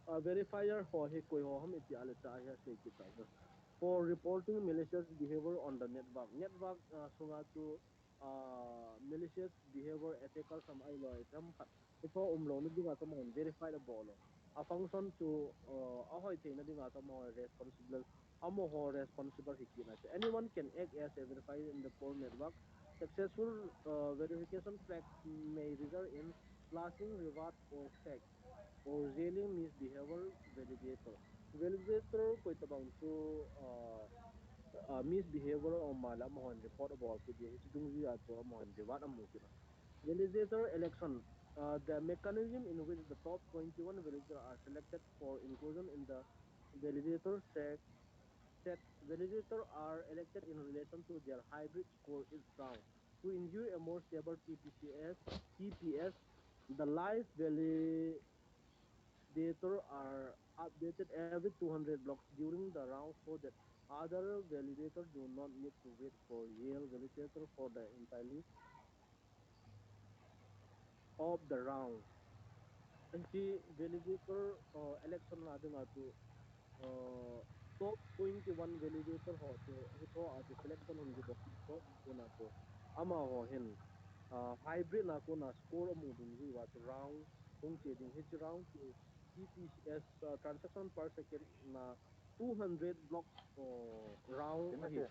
B: A verifier ho he koi ho hum iti ale cha ya se kita for reporting malicious behavior on the network. Network sunga chu malicious behavior attacker some ai lo itam khat. Ito umlo ni dinga to mo verify the bolo. A function to ahoy te na dinga to mo responsible amo ho responsible hikina. Anyone can act as a verifier in the core network. Successful verification flags may result in flashing reward or stake or jailing misbehavior validator. Validator ko itabang to misbehavior o mala mohon report about to the hitung zi ato mohon reward amu kina. Validator election. The mechanism in which the top 21 validators are selected for inclusion in the validator set validators are elected in relation to their hybrid score each round. To ensure a more stable TPS, the live validator are updated every 200 blocks during the round so that other validators do not need to wait for Yale validator for the entirety of the round. And see validator election na nga to top 21 validator ho to ito ato selection hun gibo to ako na to ama ho hen hybrid na ko na score mo ding zi wa to round kung che ding hit round to TPS transaction per second na 200 blocks round a
C: Timothy,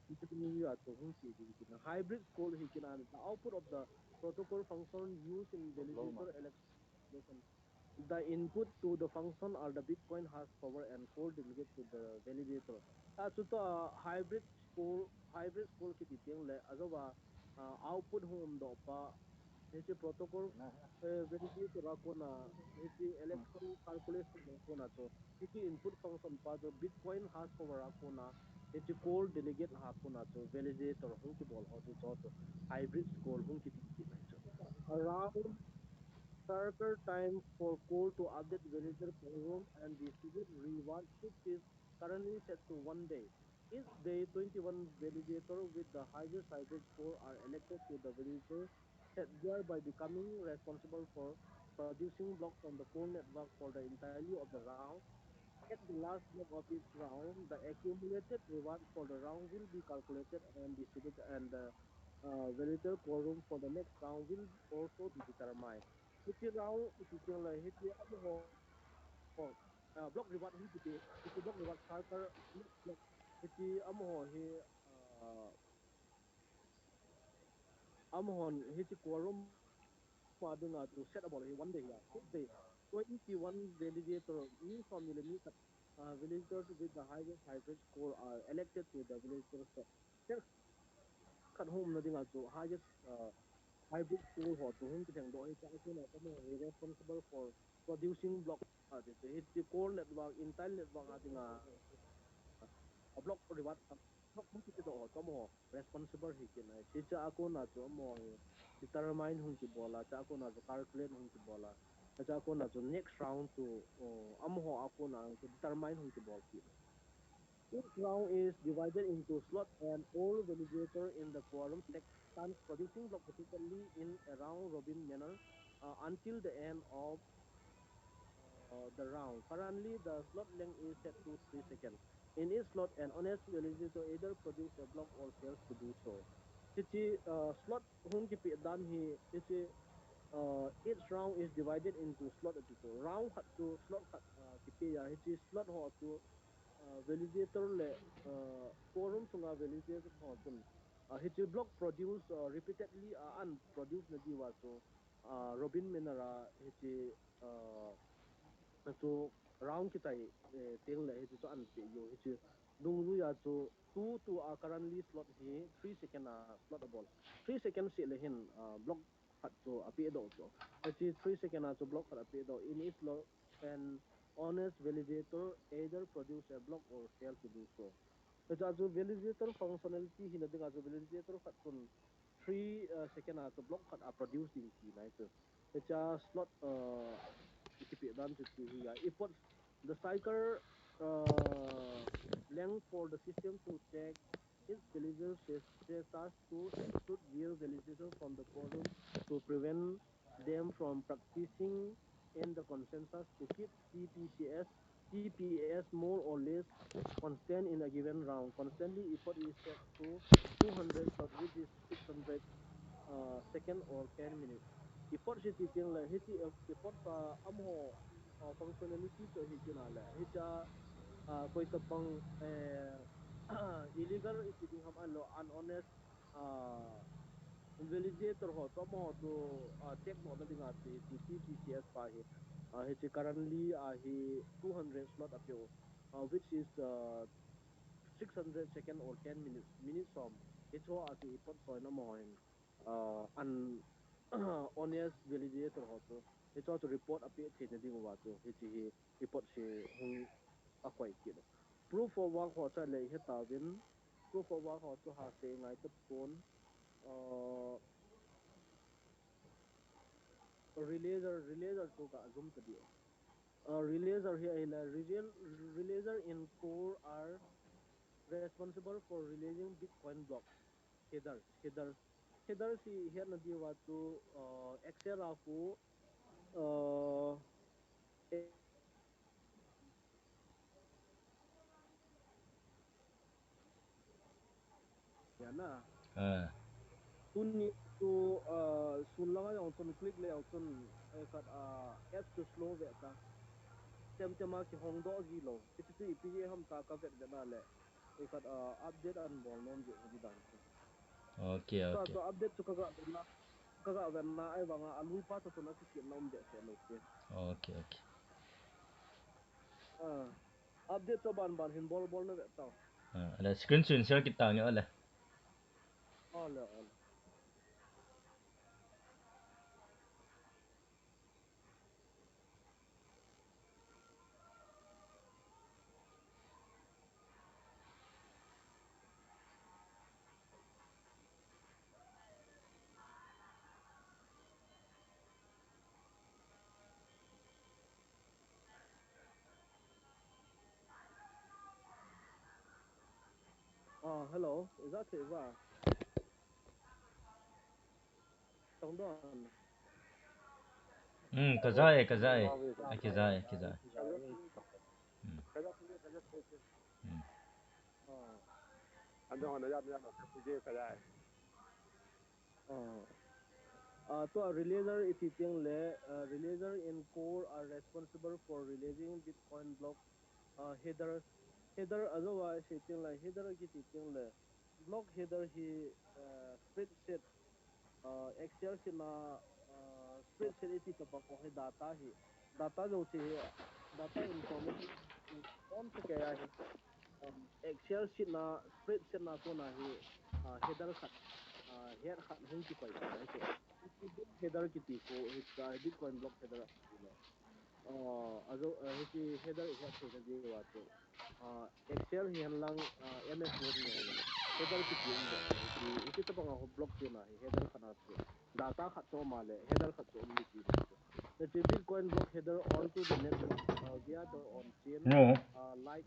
B: hitting le to hung che ding kina hybrid score he kina the output of the protocol function used in
C: Loma.
B: validator election. The input to the function are the Bitcoin hash power and core delegate to the validator. So to hybrid score kiti tiang le azawa output home do pa hisi protocol validator ako na hisi election calculation ako na to hisi input function pa to Bitcoin hash power ako na hisi core delegate ako na to validator hong ki bol ho to hybrid score hong kiti kiti na ito. Around Circle time for core to update validator program and distribute reward, which is currently set to 1 day. Each day, 21 validator with the highest hybrid score are elected to the validator set thereby becoming responsible for producing blocks on the core network for the entirety of the round. At the last block of each round, the accumulated reward for the round will be calculated and distributed, and the validator quorum for the next round will also be determined. Hiti round iti tiang la hiti amo ho block reward hiti block reward starter next block hiti amo ho he uh, amo hon hiti quorum adunga to set about he 1 day ya hit day 21 validator new formula me validators with the highest hybrid score are elected to the validator set. Kat home na dinga to highest hybrid school ho to hung kitang do ita ako na kamo responsible for producing block ate to hit the core network entire network ate nga a block reward block hung kiti do ho kamo responsible hikin ay si cha ako na to mo determine hung ki bola cha ako na to calculate hung ki bola cha ako na to next round to amo ho ako na to determine hung ki bol ki each round is divided into slot and all validator in the quorum take turns producing block repeatedly in a round robin manner until the end of the round. Currently, the slot length is set to 3 seconds. In each slot, an honest validator either produce a block or fails to do so. Hichi slot hung kipi dan hi hichi each round is divided into slot atito. Round hat to slot hat kipi ya hichi slot ho to validator le quorum sunga validator ho kun hichi block produce repeatedly unproduced na diwa so Robin Minara hiti chu round ki tai teng le hiti chu an pe yo hiti dung lu ya chu 2 to a currently slot hi 3 second a slot a ball 3 second se le hin block khat chu a pe do chu hiti 3 second a chu block khat a pe do in is lo an honest validator either produce a block or fail to do so. It's a validator functionality hin the validator khat chun 3 second a chu block khat a producing ki nai chu. It's a slot keep it done to here. It puts the cycle length for the system to check its validator status to exclude real validation from the problem to prevent them from practicing in the consensus to keep TPS more or less constant in a given round. Constantly, effort is set to 200 shot, which is 600 second or 10 minutes. Effort si titing la hiti effort sa amho functionality to hiti na la hita koi tabang illegal iti ding ham alo unhonest uh, validator ho to mo to check no na dinga ti TPCS pa hi hiti currently hi 200 slot apyo which is 600 second or 10 minutes from ito aki ipot so na mo an honest validator ho to ito to report api the na ding wa to hiti ipot si hung akwai kilo proof of work ho cha le he ta win proof of work ho to ha se ngai to phone releaser to ka zoom to dio releaser here in a releaser in core are responsible for releasing Bitcoin block header si here na di watu excel aku ya na
A: à
B: tuni tu sun langa yang tun click le yang tun kat apps to slow ve ta tem ki hong do gi lo iti tu ipg ham ta ka vet na le kat update an bol nom je di dan
A: ok
B: so
A: ok
B: to update to kaga ven na ai wanga alui pa to na ki nom de se lo ke
A: ok ok
B: update to ban hin bol na ve ta
A: ada screen share kita nyo ala
B: ole hello is that Eva tong don
A: kazai kazai kizai kizai
C: Ando na ya PJ kaya.
B: To a releaser it is le releaser in core are responsible for releasing Bitcoin block header otherwise it like header ki le block header he spreadsheet excel si na spreadsheet iti tabak ko he data jo si data information on sa kaya hi excel sheet na spreadsheet na to na hi header khat head khat hung ki pai na ito header kiti ko bitcoin block header ilo azo hiti header head se na di wato excel hian lang ms word ni ilo header kiti um de hiti to bang ko block ti na header khana to data khat to male header khat to um ki the bitcoin block header onto the network via the on chain
A: no
B: like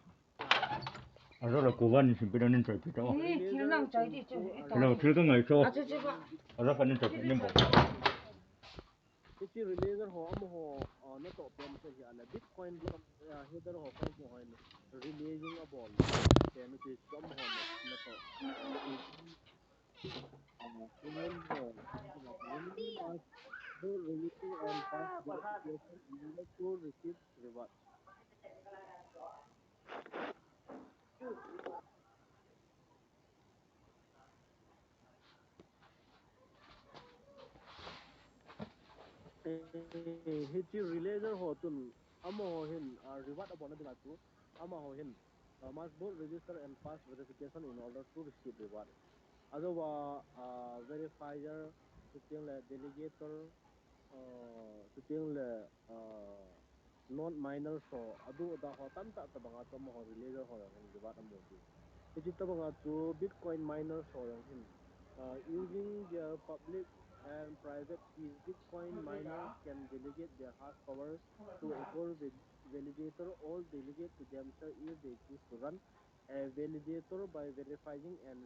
A: aro la kuban simpidan trai pita hello thil ka ngai so aro kan trai pita mo
B: iti releaser ho am ho na to pem se hi ala bitcoin block header ho kai ko hain releasing a ball te no ti som ho na to email ho releasing and pass verification in order to receive reward Hichi relayer ho tun amo ho hin reward abona dinga tu ama ho hin must both register and pass verification in order to receive reward. Adowa verifier sitting le delegator sitting le non minor so adu da ho tam ta banga to mo relayer ho yang reward amo di. Hichi ta banga tu Bitcoin miners ho yang hin using their public and private keys, Bitcoin miners can delegate their hash power to a core validator or delegate to themselves if they choose to run a validator by verifying and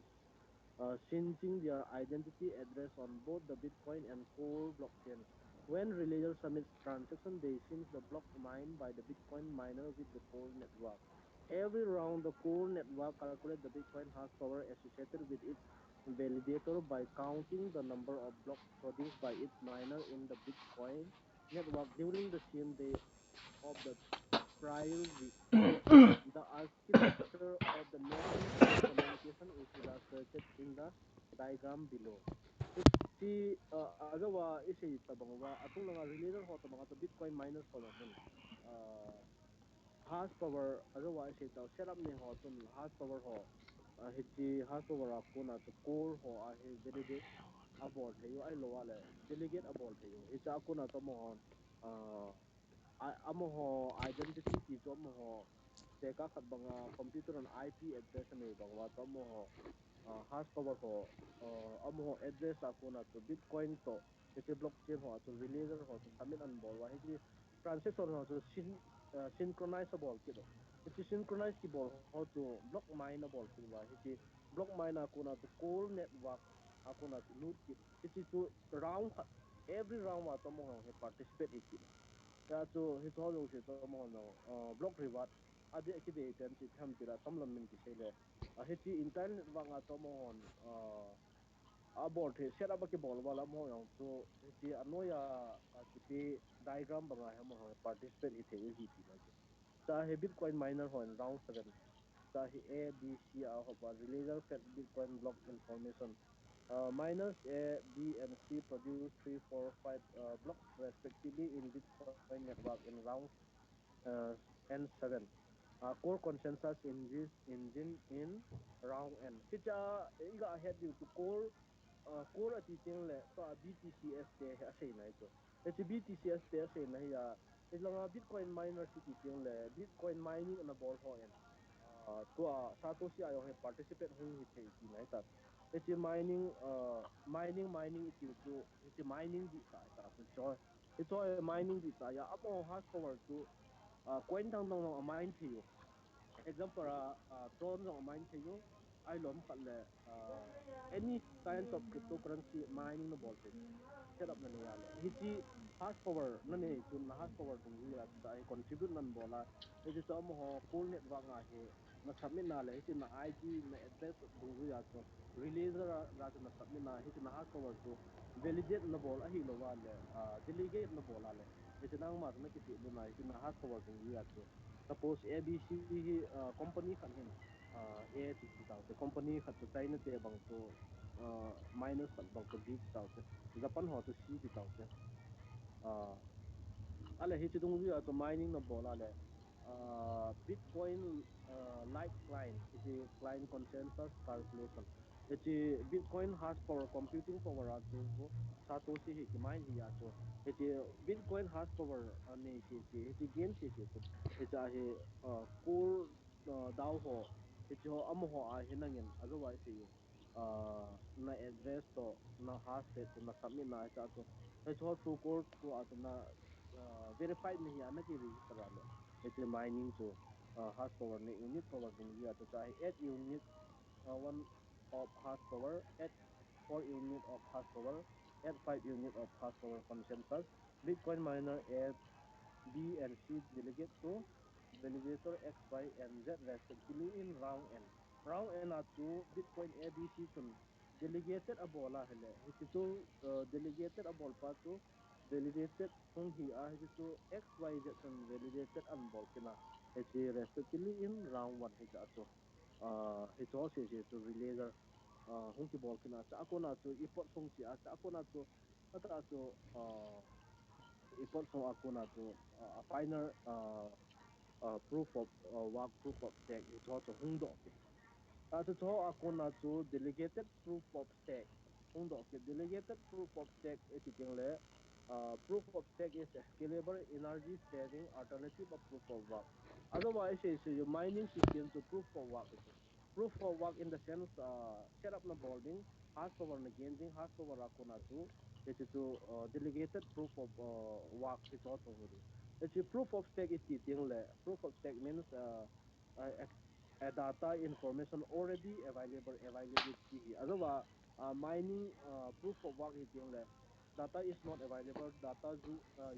B: syncing their identity address on both the Bitcoin and core blockchain. When relayer submits transaction, they sync the block mined by the Bitcoin miner with the core network. Every round, the core network calculates the Bitcoin hash power associated with its validator by counting the number of blocks produced by its miner in the Bitcoin network during the same day of the prior week. The architecture of the message-based communication is illustrated in the diagram below. Iti agawa isi tabangwa atung nga relayer ho tabanga to Bitcoin miners ho yan hash power agawa isi taw setup ni ho tun hash power ho hiti hash power ako na to core ho he validate abol thayo ai lo wale delegate abol thayo ita ako na to mo amo ho identity ki to mo ho te ka khat banga computer on IP address ne bangwa to mo ho hash power ho amo ho address ako na to Bitcoin to iti blockchain ho to relayer ho to submit an bol wa hiti transaction ho to synchronizable kido iti synchronize ki bol ho to block mineable ki wa hiti block mine ako na to core network ako na to node ki iti to round every round wa to mo ho participate iki ya to hito ho si to mo no block reward ade ki de tem si tham pira samlam min ki sele hiti internet wa nga to mo hon a bol the set up ki bol wala mo yang to hiti anoya ki pe diagram banga ha mo participate ite hi pi na sa he bitcoin miner ho round 7 sa he a b c a ho pa relayer fet bitcoin block information miners A, B, and C produce 3, 4, 5 blocks respectively in Bitcoin network in round uh, N7. Core consensus in this engine in round N. Kita iga ahead you to core ati ting le to BTCS te asay na ito. Ito BTCS te asay na hiya ilang Bitcoin miner city ting le Bitcoin mining na ball ho en. To Satoshi ayo he participate hung hite iti na ita. Ito mining iti to iti mining di sa ita. Ito mining di sa ya amo hash power to coin tang tang no mine thiyo example tron no mine thiyo ai lom khat le any kinds of cryptocurrency mining no bol thiyo set up na ni yale hiti hash power na ne chun na hash power tung ya sa ai contribute nan bola hiti to mo ho cool network nga he na submit na le hiti na id na address tung ya to release ra na submit na hiti na hash power to validate na bol ahi lo wale delegate na bola le iti nang ma na kiti lo na iti na hash power tung ya to suppose abc company khan hin a ti taw te company khat to china te bang to minus khat bang to b taw te japan ho to c ti taw te ale hi chidung ri to mining no bola le bitcoin like client iti client consensus calculation iti bitcoin hash power computing power to satoshi hi ki mine hi ya to iti bitcoin hash power ne si si iti gain si si to iti hi core dao ho iti ho amo ho a hinangin otherwise si na address to na hash rate to na submit na ita to ito ho true core to ato na verified ni hiya na ki register ale ito mining to hash power ne unit power dung ya to chahe 8 unit 1 of hash power 8 4 unit of hash power 8 5 unit of hash power consensus bitcoin miner A B and C delegate to validator X, Y, and Z respectively in round N. Round N are two Bitcoin ABC to delegated a bola hele. Hito delegated a ball part to validated hung he hito X, Y, Z and validated and ball kina. Hiti respectively in round 1 hito ato. Hito also to relayer hung ki ball kina. Sa ako na to ipot hung si sa ako na to ata ato ipot so akuna to a finer proof of work proof of stake is also hundo ke to cho akuna to delegated proof of stake hundo ke delegated proof of stake etiting le proof of stake is a scalable energy saving alternative of proof of work otherwise is your mining system to proof of work proof of work in the sense set up na boarding hash power na gaining hash power akuna to it's to delegated proof of work is also good it's a proof of stake is thing le proof of stake means a data information already available availability otherwise mining proof of work is thing le data is not available data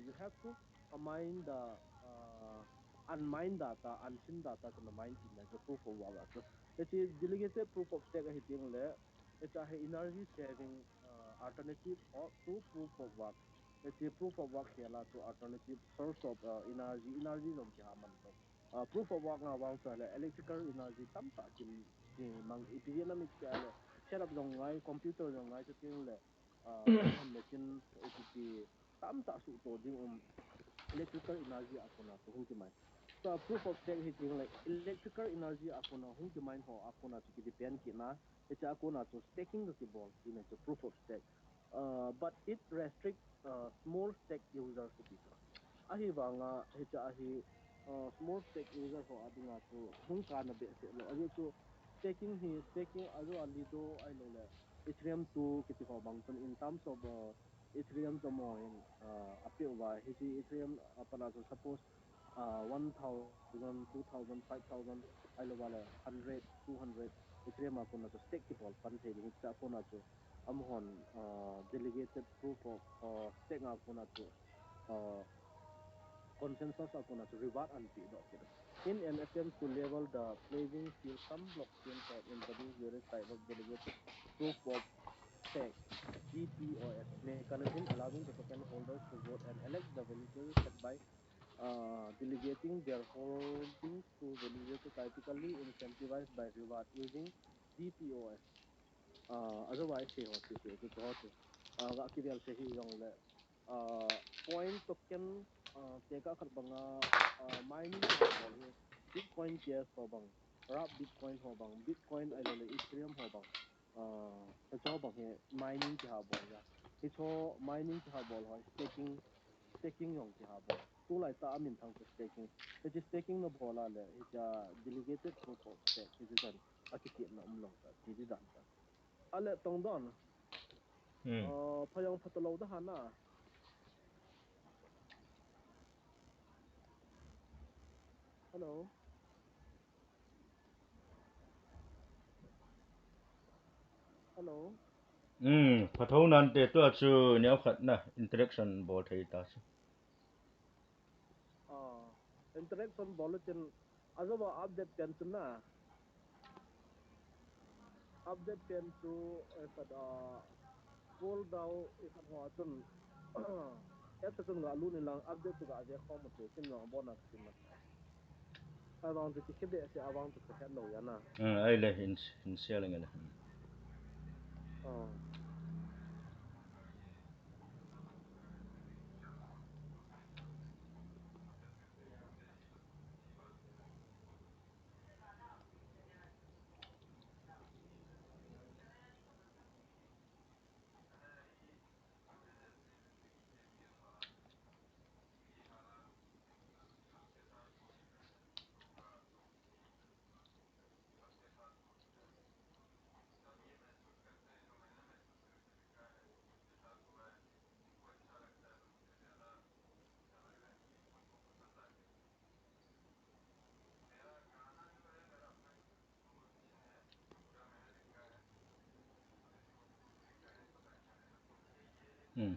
B: you have to mine the unmined data unseen data to the mine in the proof of work so it's a delegated proof of stake is thing le it's a energy saving alternative or to proof of work it's a proof of work here to alternative source of energy of the proof of work nga wang sa electrical energy tam ta kin mang economic le set up dong ngai computer dong ngai ting le amhon machine etiti tam ta su to ding electrical energy akona to hung mai so proof of stake hitting like electrical energy akona hung mai ho akona to depend kina it's akona to staking the ball in a proof of stake but it restrict small stake users to be ahi wanga hecha ahi small stake user ho adinga to hung kana be se lo ahi to staking alo alido ai lo le ethereum to kiti ho bangton in terms of ethereum to mo in appeal wa hiji ethereum apana to suppose 1000 2000 5000 ai lo wala 100 200 ethereum akona to stake ki bol pan the ring cha akona to amhon delegated proof of stake akona to uh, consensus upon us reward and pay document. In an attempt to level the playing field, some blockchains have introduced various type of delegated proof of stake (DPoS) mechanism, allowing the token holders to vote and elect the validator set by delegating their holdings to validator, typically incentivized by reward using DPoS. Otherwise he or she to hot ga kirial se hi yong le point token teka khat banga mining ki ha bol he bitcoin shares ho bang rap bitcoin ho bang bitcoin ai lo le ethereum ho bang ta cho bang he mining ki ha bol ya hi cho mining ki ha bol ho staking yong ki ha bol tu lai ta amin thang to staking it is staking no bola le hi cha delegated proof of stake hi jan akiti na long ta ti di dan ta ale tong don phayong phatalo da hana hello hello
A: pathau nan te to chu nyau khat na interaction bol thei ta chu
B: interaction bulletin azaba update pen tu na update pen tu kada scroll down ikan ho chun eta chun ga lu ni lang update tu ga je khom te kin no bona tin man awang tu ki de se awang tu hello ya na
A: ai le in sharing le
B: uh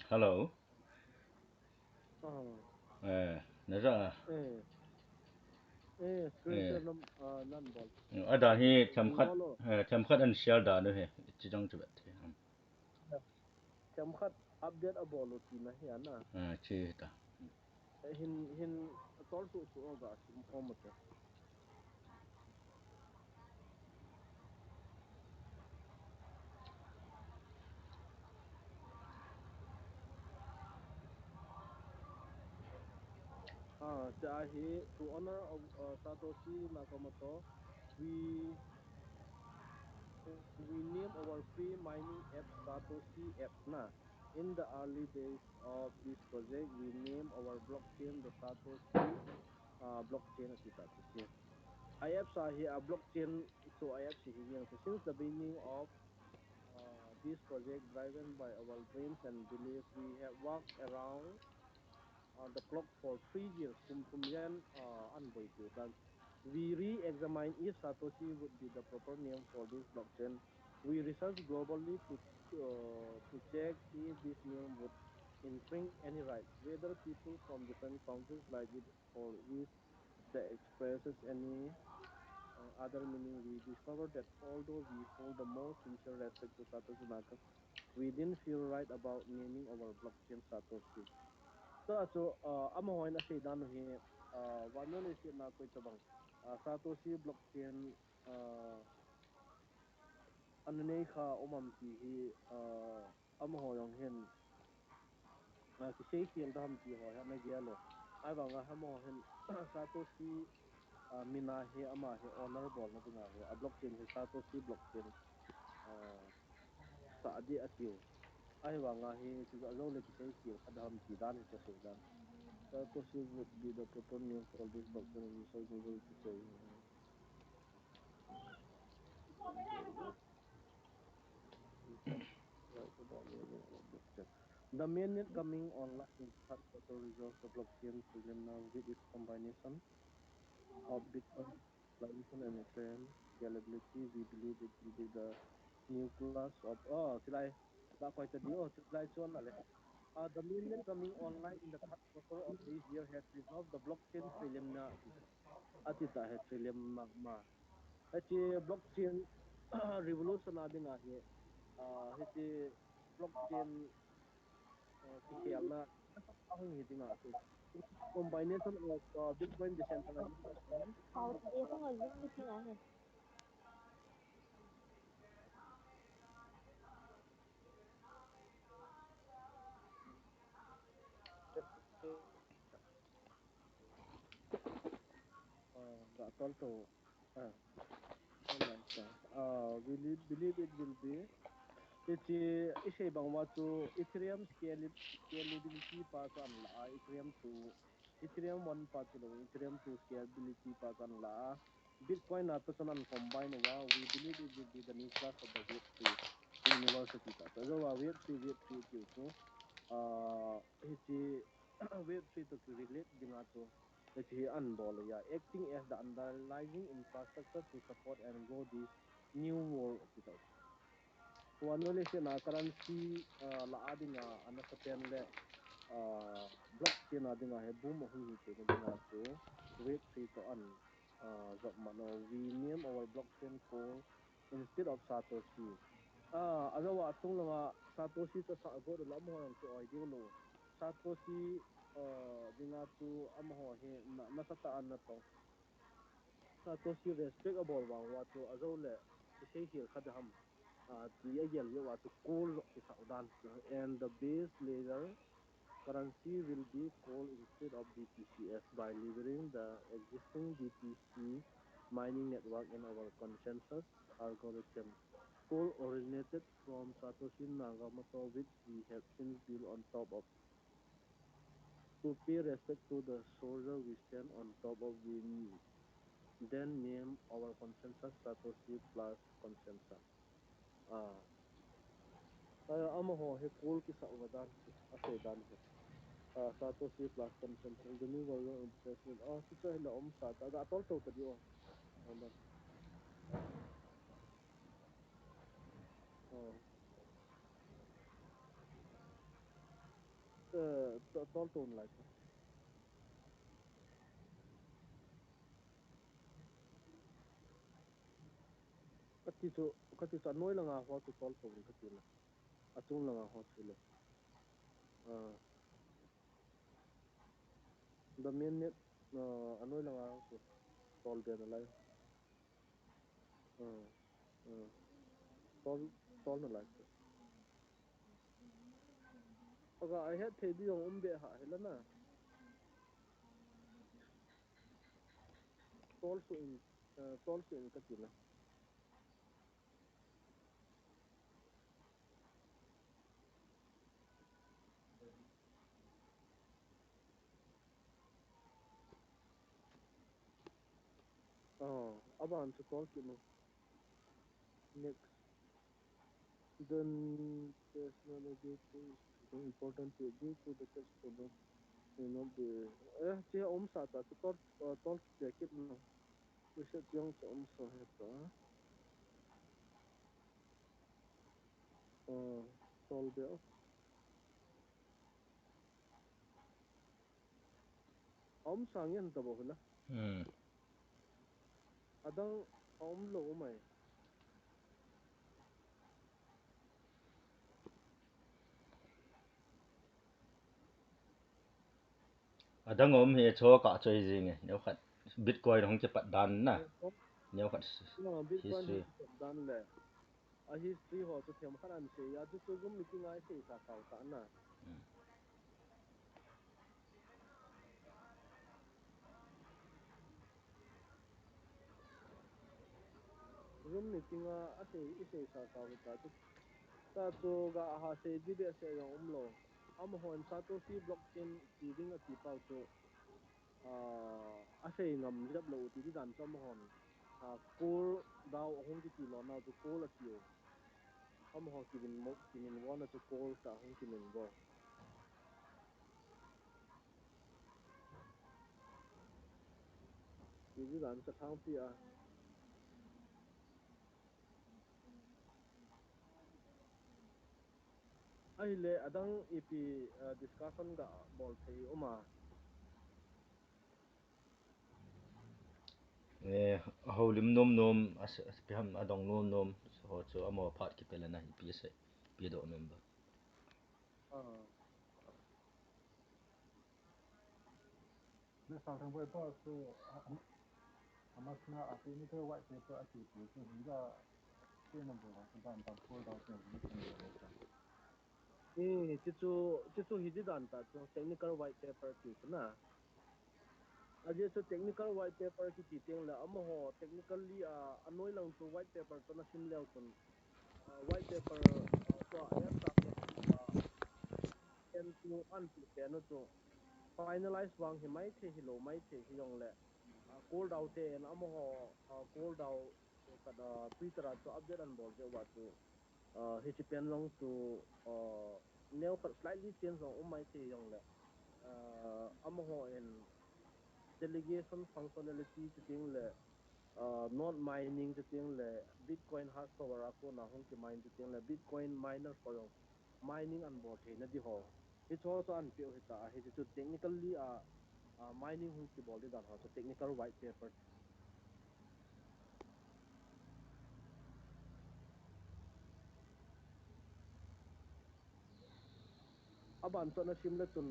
A: hello
B: uh
A: na ra
B: eh screen share nam nan bol
A: ada hi
B: ding bolo
A: tham khat an share da no he chi jang chu bet the
B: kem khat update a bolo ti na ya na
A: chi ta
B: hin tol su su ga sim khom te To honor of Satoshi Nakamoto, we we name our free mining app Satoshi apps na. In the early days of this project, we name our blockchain the Satoshi blockchain at Satoshi. I apps are here a blockchain so I apps here since the beginning of this project driven by our dreams and beliefs we have worked around the clock for 3 years. Kumpumian unboyudan. We re-examine if Satoshi would be the proper name for this blockchain. We researched globally to check if this name would infringe any rights, whether people from different countries like it or if that expresses any other meaning. We discovered that although we hold the most sincere respect to Satoshi Naka, we didn't feel right about naming our blockchain Satoshi. So ama hoy na say dano he wano le si na ko itabang Satoshi blockchain ano ne kha omam ti hi ama ho yong hen ki sei kiel dam ti ho ya na gialo ai ba nga hamo hen Satoshi mina he ama he honorable na dinga he a blockchain he Satoshi blockchain uh, sa adi atiu ai ba nga he chu zo le ki sei kiel khadam ti dan he cha sei dan Satoshi would be the proper name for this blockchain research global to say right about naming our blockchain. The mainnet coming online in the third quarter resolves the blockchain preliminary with its combination of Bitcoin collaboration and Ethereum scalability. We believe it will be the new class of silai ba quite a deal silai chuan ale. The mainnet coming online in the third quarter of this year has resolved the blockchain preliminary atita he trillium ma Hachi blockchain revolution adinga he hachi blockchain ki khelna ahung hi dinga ase combination of Bitcoin decentralization and
D: Hậu thì không có giống như thế này.
B: ga tol to uh, we believe it will be it's ishe bangwa to Ethereum scalability pass on la Ethereum to Ethereum 1 pass to Ethereum 2 scalability pass on la Bitcoin na to chanan combine wa we believe it will be the new class of the Web3 university ta so Web3 tu so it's Web3 to relate dinga to it's unball yeah acting as the underlying infrastructure to support and grow this new world wanole se na currency la adinga ana sapen le blockchain adinga he boom hu hi te dinga to web 3 to an job mano we name our blockchain call instead of Satoshi azawa tunga Satoshi to sa go la mo yang to idea lo Satoshi dinga to amho he na sata an na to Satoshi respect about wa to azole sei hir khadham the AL was called Saudan and the base layer currency will be called instead of BTCS by leveraging the existing BTC mining network in our consensus algorithm. Call originated from Satoshi Nakamoto, which we have since built on top of. To pay respect to the soldier we stand on top of, we then name our consensus Satoshi plus consensus. Ah, ama ho he cool ki sa wadan ki ase dan he Satoshi plus consensus the new version of replacement si cho hela sa ta da tol to di dan oh tol to like kati cho noi la nga ho tu tol to kati na atung la nga ho chule the main net anoi la nga tu tol de na lai uh, uh, tol na like aga I had te di yong umbe ha hela na tol su in ka tina aban su tol ki mo next then technology is important due to the test problem may not be che om sa ta su tol ki te kit no research young to om sa heta tol be om sang yan ta bo la adang om lo mai
A: adang om he cho ka choi jing neu khat bitcoin hong che pat dan na neu khat
B: no bitcoin
A: history
B: hong dan le a history ho chu them khan an se ya chu gum meeting ai se sa kaw ta na gum meeting a se I se sa kaw ta chu ta chu ga ha se di de se yong lo am hon sa to si blockchain ti ding a ti pau chu a se ngam jap lo ti di dan chom hon kol dau hong ti lo na chu kol a ti am ho ki min wo na chu kol ta hong ki min bo ti di dan sa thang pi a ai le adang ipi discussion ga bol thei oma
A: holim nom nom as piham adong nom nom ho chu amo phat ki pelana pi se pi do nom ba
C: 那上层外报是阿对那个外界不阿就是人家这么不好，是当拖到这种程度来讲。
B: chichu hidi dan ta chu technical white paper ti na aje so technical white paper ki ti teng la am ho technically anoi lang chu white paper to na sim leo chun white paper to ayan ta ken tu an ti ke no chu finalize wang hi mai the hi lo mai the hi yong le cold out and am ho cold out ka da twitter to update an bol je wa chu hi chi pen long chu neo khat slightly change on my the yong le am ho in delegation functionality chu ting le not mining chu ting le bitcoin hash power ko na hong ki mine chu ting le bitcoin miner ko yong mining an bo the na di ho hi cho so an pe hi ta hi chu technically mining hong ki bol di dan ho so technical white paper aban so na sim le chun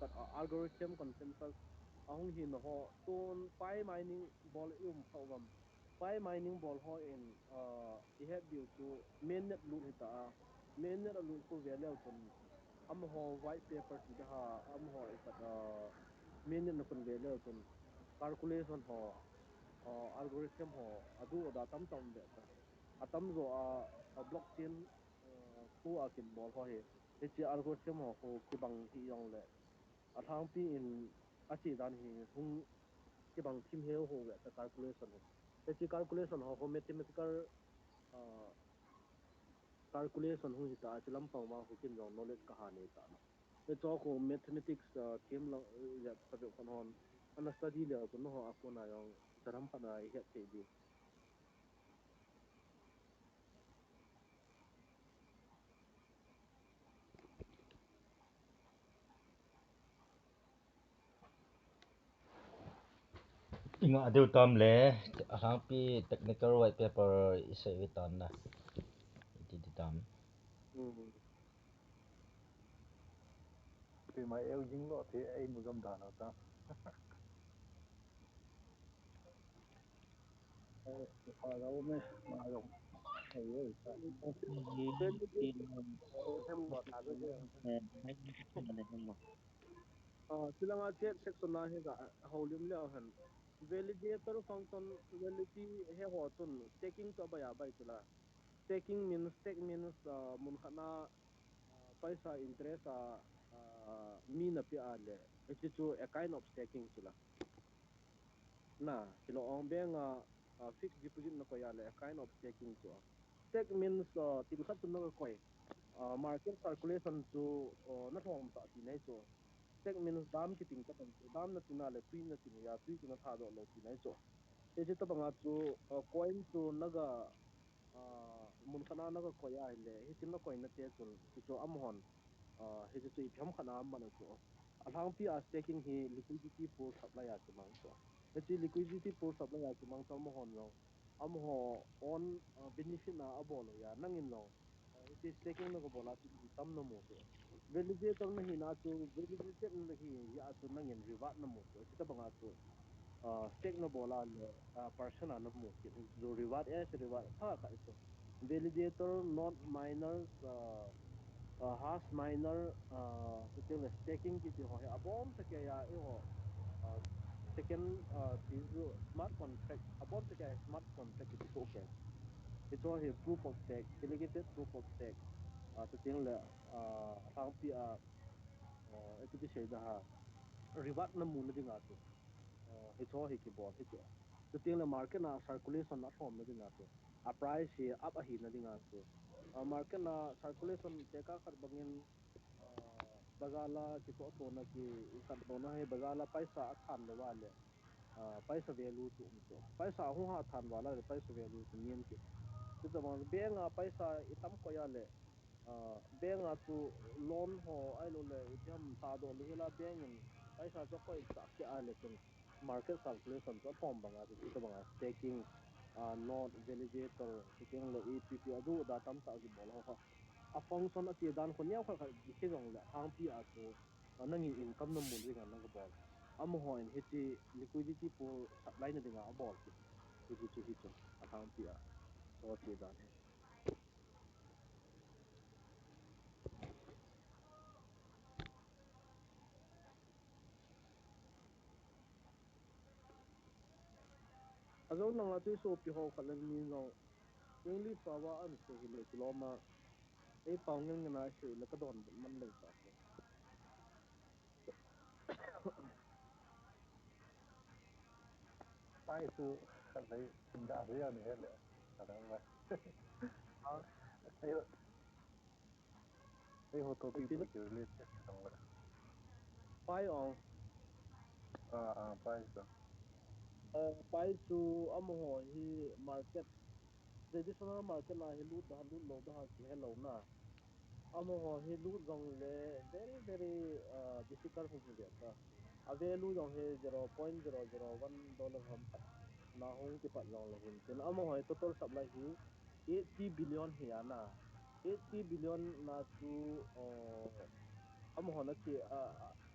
B: kat algorithm consensus ahong hi no ho ton pi mining bol phawam pi mining bol ho in I have view to mainnet lu hita mainnet lu ko velel chun am ho white paper ti da am ho kat mainnet na kun velel chun calculation ho algorithm ho adu da tam tam de ta atam zo blockchain ko akin bol ho he chi algorithm ho ko ki bang hi yong le athang pi in achi dan hi hung ki bang thim he ho ve ta calculation he chi calculation ho mathematical calculation hu ta chilam pang ma hu kin yong knowledge ka ha ne ta na e cho ko mathematics thim lo ya ta be kon hon ana study le ko no ho akona yong daram pana I het te di
A: inga adeu tam le ahang pi technical white paper ise witan na di tam
C: thì mà yêu dính lộ thì em một gầm đàn nào ta họ đâu mới mà dùng thầy ấy ta thêm một là cái
B: silanga chat section na he ga holim le han validator function validity he ho tun staking to ba ya bai chula staking means mun khana paisa interest mi na pi ale which is a kind of staking chula na kilo ong benga fixed deposit na ko ya le a kind of staking chu stake means tin khat no ko market calculation chu na thom ta ti nei chu stake means dam ki ting ta dam na tina le tui na ting ya tui na tha do lo ti nei chu te chi ta banga chu coin chu naga mun khana naga ko ya le hi tin na coin na te chu chu am hon he chu i pham khana am na chu alang pi a staking hi liquidity pool supply a chu mang chu he chi liquidity pool supply a chu mang chu am hon lo am ho on benefit na abol ya nangin lo it is staking no ko bola chu tam no mo chu validator na hi na chu validated na hi ya chu nangin reward na mo chu chi ta banga chu stake na bola le person na mo ki zo reward as reward tha ka chu validator not miners hash miner so the staking ki ti ho ya abom ta ke ya e ho second ti zo smart contract abom ta ke smart contract ki to ke it's all a proof of stake delegated proof of stake so tiếng là thang pi cái gì xảy ra reward na mun na dinga tu he cho he ki bol he chu so tiếng là market na circulation na thom na dinga tu a price he up a hi na dinga tu market na circulation te ka khat bangin bazala ki to na ki khat do na he bazala paisa a than le wale paisa value chu paisa hu ha than wala paisa value chu mien ki chu da bang benga paisa itam ko ya le benga chu loan ho ai lo le jam ta do le hila bengin paisa cho ko ta ki a le chun market calculation cho thom banga chu ta banga staking not validator sitting le epp adu da tam ta ki bol ho a function a ti dan ko nyam kha ki jong le hang pi a chu nangi income no mun ringa nang bol am ho in hiti liquidity pool supply na dinga a bol ki hi chu a hang pi a so ti dan he azo na nga tu so pi ho khalan mi no english sawa an se hi le kiloma e paungen na se le ka don man le sa so
C: tay su lấy sinh ra thế này hết lẽ thật không vậy ấy ấy hồ tô people kiểu lên chết xong rồi
B: pai on
C: tay su
B: pai chu am ho hi market traditional market na hi lu lo da ki hello na am ho hi lu jong le very very difficult hu ge ta ave lu jong he 0.001 dollar ham khat na hong ki pat long le hin tin am ho total supply hi 80 billion hi ana 80 billion na chu am ho na chi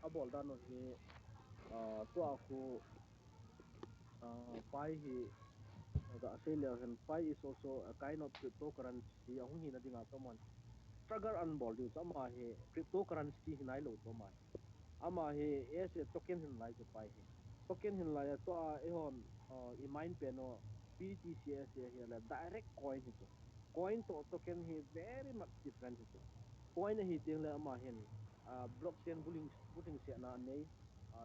B: a bol da no hi to a khu pi hi the Australian pi is also a kind of cryptocurrency ahung hi na dinga to mon trigger an bol du chama he cryptocurrency hinai lo to ma ama he as a token hin lai to pai he token hin lai to a e hon I mine pe no PTCS he la direct coin hi to coin to token he very much different hi to coin hi ting le ama hen blockchain bulling se na nei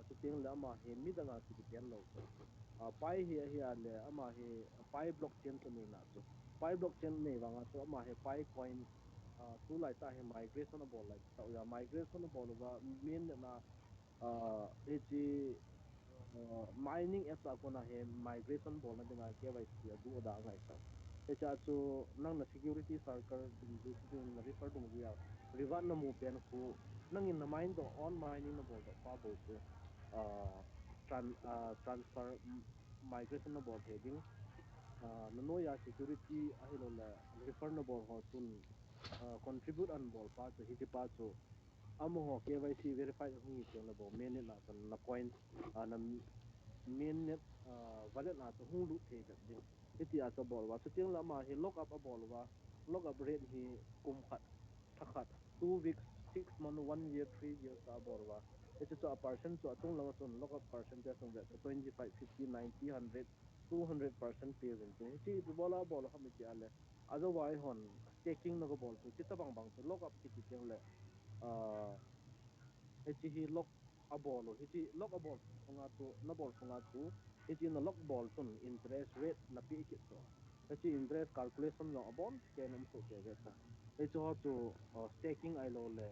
B: chu ting le ama he mi danga ki depend lo to pai hi hi le ama he pai blockchain to nei na chu pai blockchain nei wanga chu ama he pai coin tu lai ta he migration bol lai ta ya migration bol wa min na chi mining apps a kona he migration bol na dinga KYC adu da ngai sa e cha chu nang na security circle dung du chu din na refer dung ya river na mu pen khu nang in na mine do on mining na bol do pa bo chu transfer migration na bol heading na no ya security a hi lo la refer na bol ho chun contribute an bol pa chu hi pa chu amo ho KYC verified hu ni teng la bo main na tan na coin na main net wallet na chu hu lu the ga ding iti a cho bol wa chu teng la ma hi lock up a bol wa lock up rate hi kum khat thakhat 2 weeks 6 month 1 year 3 years a bol wa it's a person to atung lang chun local percentage on that 25 50 90 100 200% pay win to chi bola bol ha mi ti ale otherwise hon staking no bol to kita bang bang to lock up kiti teng le hichi hi lock a ball hichi lock a ball sunga tu na ball sunga tu hichi na lock ball tun interest rate na pi ki to hichi interest calculation no a ball ke nam so ke ta hichi ho tu staking ai lo le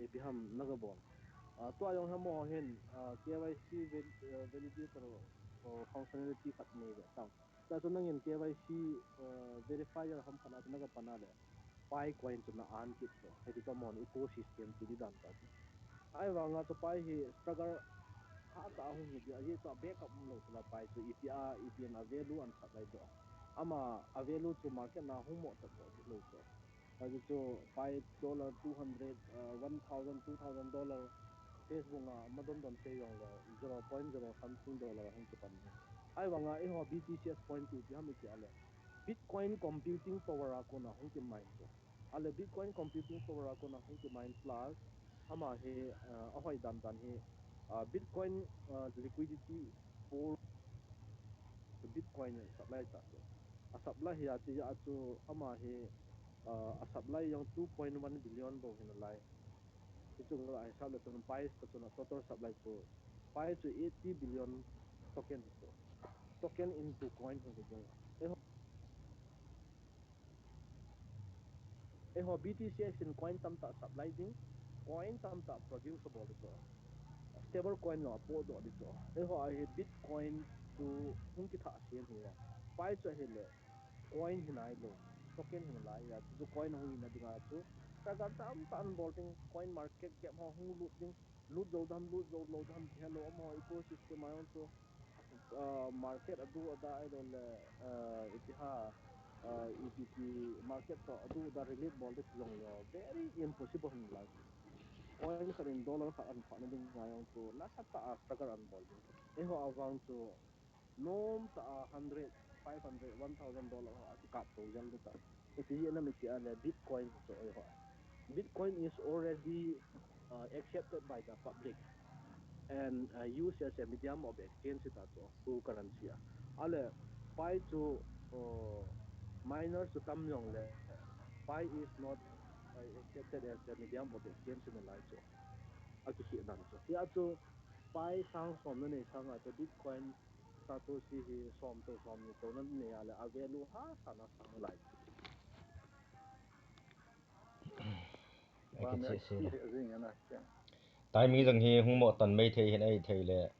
B: e bi ham na ga ball to ayong ha mo hen KYC validator functionality khat ne ve ta ta so nang in KYC verifier ham khana na ga panale pai coin to na an kit to he to mon ecosystem ti di dan ta ai wa nga to pai hi struggle ha ta hu hi dia ye to backup lo to la pai to EPR EPN a value an sa dai do ama a value to market na hu mo to to di lo to ai to $5 200 $1,000 $2,000 Facebook nga madon don se yong le 0.0 something dollar hang to pan ai wa nga e ho BTC point to bi ha mi ti ale Bitcoin computing power ako na hong ki mine to. Ale Bitcoin computing power ako na hong ki mine plus ama he ahoy dan he Bitcoin liquidity for Bitcoin supply ta to. A supply he ati ya to ama he a supply yang 2.1 billion bo hin lai. Itu ga ai sa le to price to na total supply to 5 to 80 billion token to. Token into coin ho he jong. Ho BTC sin coin tam ta supply ding coin tam ta producible to stable coin no po do di to ho ai bitcoin to hung ki tha sin hi pai cho hi le coin hinai lo token hin lai ya chu coin hung ina dinga chu tagar tam tan bolting coin market cap ho hung lut zo lo dam hello mo ecosystem ayon to market adu ada ai lo le itiha EPP market to adu da relate bol de long yo very impossible hin la coin ka in dollar ka an fa na ding ngayong to na sa ta struggle an bol ding e ho awang to nom ta 100 500 $1,000 ho ati kap to jal ta iti na mi ti ale bitcoin to e ho bitcoin is already accepted by the public and used as a medium of exchange ta to to currency ale pi to miners to tam yong le pi is not accepted as a medium of exchange in the light so aki hi dan so ya to pi sang som na ne sang a to bitcoin satoshi hi som ni to na ne ale a value ha sana sang lai
C: và
A: cái
C: mẹ
A: chia sẻ
C: khi
A: đó
C: hệ gì nữa nè
A: tại mi rằng hi hung mo tan mấy thầy hiện ai thầy lệ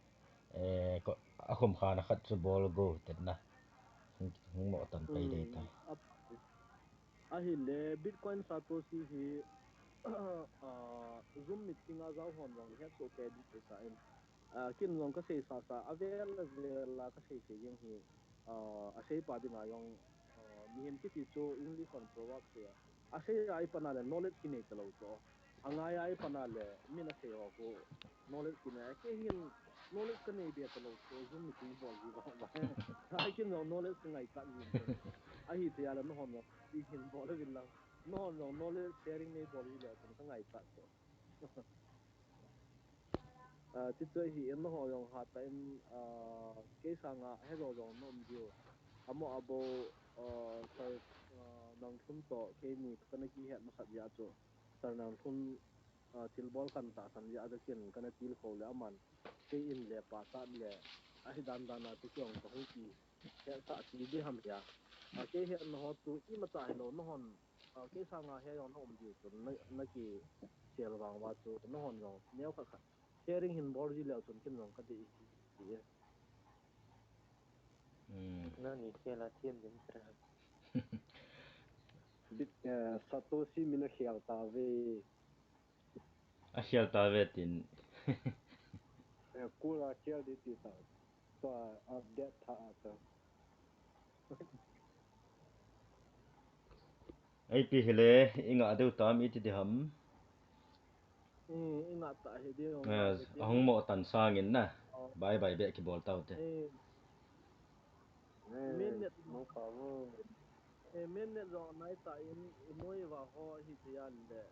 A: có không khá là khát cho ball go tết na hung mo tan pay đây tai
B: a hi le bitcoin satoshi hi zoom meeting a zau hon rong he so ke di sa in kin long ka sei sa avel la ka sei se yeng hi a sei pa ding a yong mi hem ki ti cho english on proverb se a sei ai pa na le knowledge ki nei talo to anga ai pa na le mi na sei ho ko knowledge ki na ke hin knowledge ka nei be talo to zoom meeting bol ji ba ba ai kin knowledge ka ngai ta yin to a hi te ala no hon i hin bol vil la no knowledge sharing nei bol ji le to ka ngai ta to ti chơi hi em nó ho yong ha ta em cái sang à hay rồi rồi nó nhiều amo abo sar nang thun to ke ni kana ki het ma khat ya cho sar nang thun til bol kan ta san ya da ken kana til ko le aman ke in le pa ta le a hi dan dan na ti kyong to hu ki ya ta ti bi ham ya ke het no ho tu i ma ta lo no hon ke sang a he yong no om diu to na ki sel wang wa tu no hon yong neo kha sharing hin bor ji le chun kin rong ka de hi
E: nó ni kia là thiên đến tra
C: bit satoshi mina khial ta ve
A: asial ta ve tin
C: kula khial di ti ta to update tha ta
A: ai pi hele inga deu tam iti de ham
B: ina ta he de nga he de
A: hung mo tan sang in na bye bye be ki bol tau te
B: main
C: ne
B: net
C: no pa wo
B: main net ro nai ta in noi wa ho hi te ya le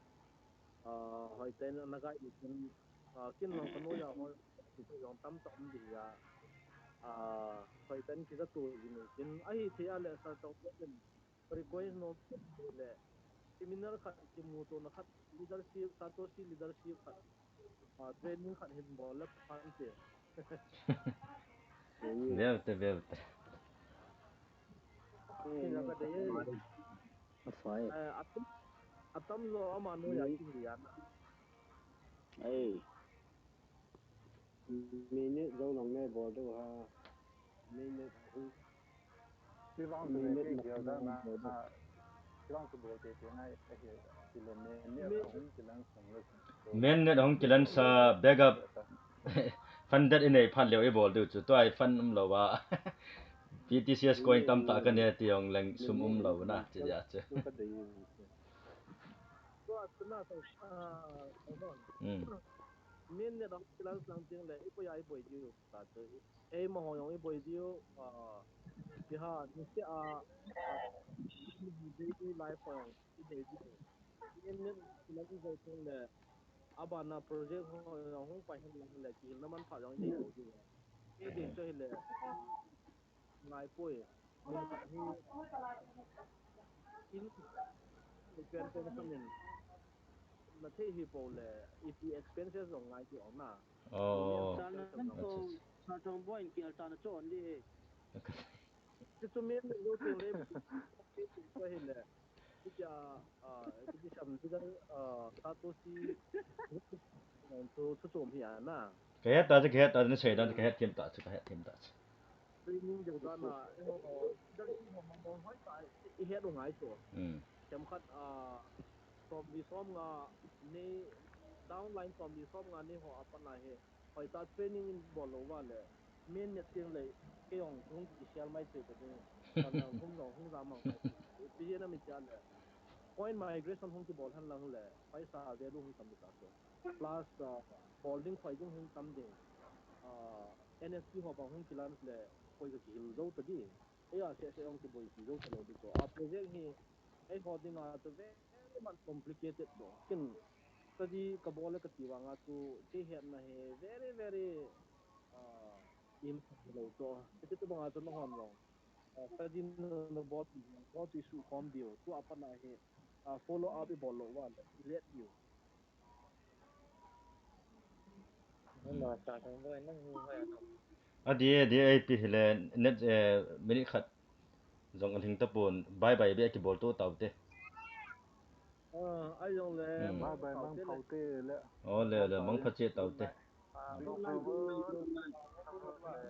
B: hỏi tên là cái gì kinh lòng cái nỗi hỏi thì tôi dùng tâm tâm đi hỏi tên cái tuổi gì này kinh ấy thì là sao trong cái request no le seminar khat ki mu to na khat leadership satoshi leadership khat training khat hin bol la pan te
A: Vevte.
B: kina ka de
E: phải
B: atam atam zo ama no ya kin ya na
E: ấy mình dâu lòng nghe bỏ đâu ha mình
C: 希望是那这个的嘛啊，希望是不这些那那些这个那红这两层的，
A: Men net hong kilan sa backup funded in a phan leo e bol du chu to ai fan lo wa PTCS coin tam ta ka ne tiong leng sum lo na che ja che
E: cái đấy
B: so atna sa don min ne dong plan sang ting le ipo ya ipo ji ta to e mo ho yong ipo ji ki ha ni se daily life ho yong ipo ji min ne plan zo ting le aba na project ho yong hong pa hin lang le ki na man pha yong nei lo ji e ding cho le ngai poi min khat hi in pen pen khamin na the hi po le if the expenses on ngai ki on na
A: oh
B: sa na to sa tong boy ki al ta na chon di ti to men lo ting le ti to hi le ti ja ti sham ti ga sa to si to to chom hi na
A: ke ta ne sei dan ke tim ta che ke tim ta che
B: training de da na e ho dar si ho ma mo hoi ta i he do ngai to kem khat from the som nga ne downline from the som nga ne ho apana he hoi ta training in bolo wale men ne ting le ke yong hung ki sial mai te te kan na hung no hung za ma mai ti je na mi cha le point migration hung ki bol han lang le paisa ve lu hung tam ta so plus bowling khoi jing hung tam ding NSP ho ba hung ki lan le koi ka ki hil zo ta di e ya se yong ki boy ki zo ta lo di so a project hi ai ho ding a to very much complicated so kin study ka bol ka ti wa nga tu che he na he very very lo to ti to ba to no hon long study no bot issue form dio tu apa na he follow up bol lo wa let you
E: nó sao trong boy nó ngu hay nó
A: di ai pi hele net minute khat zong an hing ta pon bye bye be ki bol to taw te
B: ai yong le
C: bài
B: mong
C: bài
B: tao
C: mang
B: te le
C: phao tê lệ
A: o le
C: phao
A: le
C: tàu
A: mang pha che taw
C: good
A: te
C: night
B: no lai du no lai no lai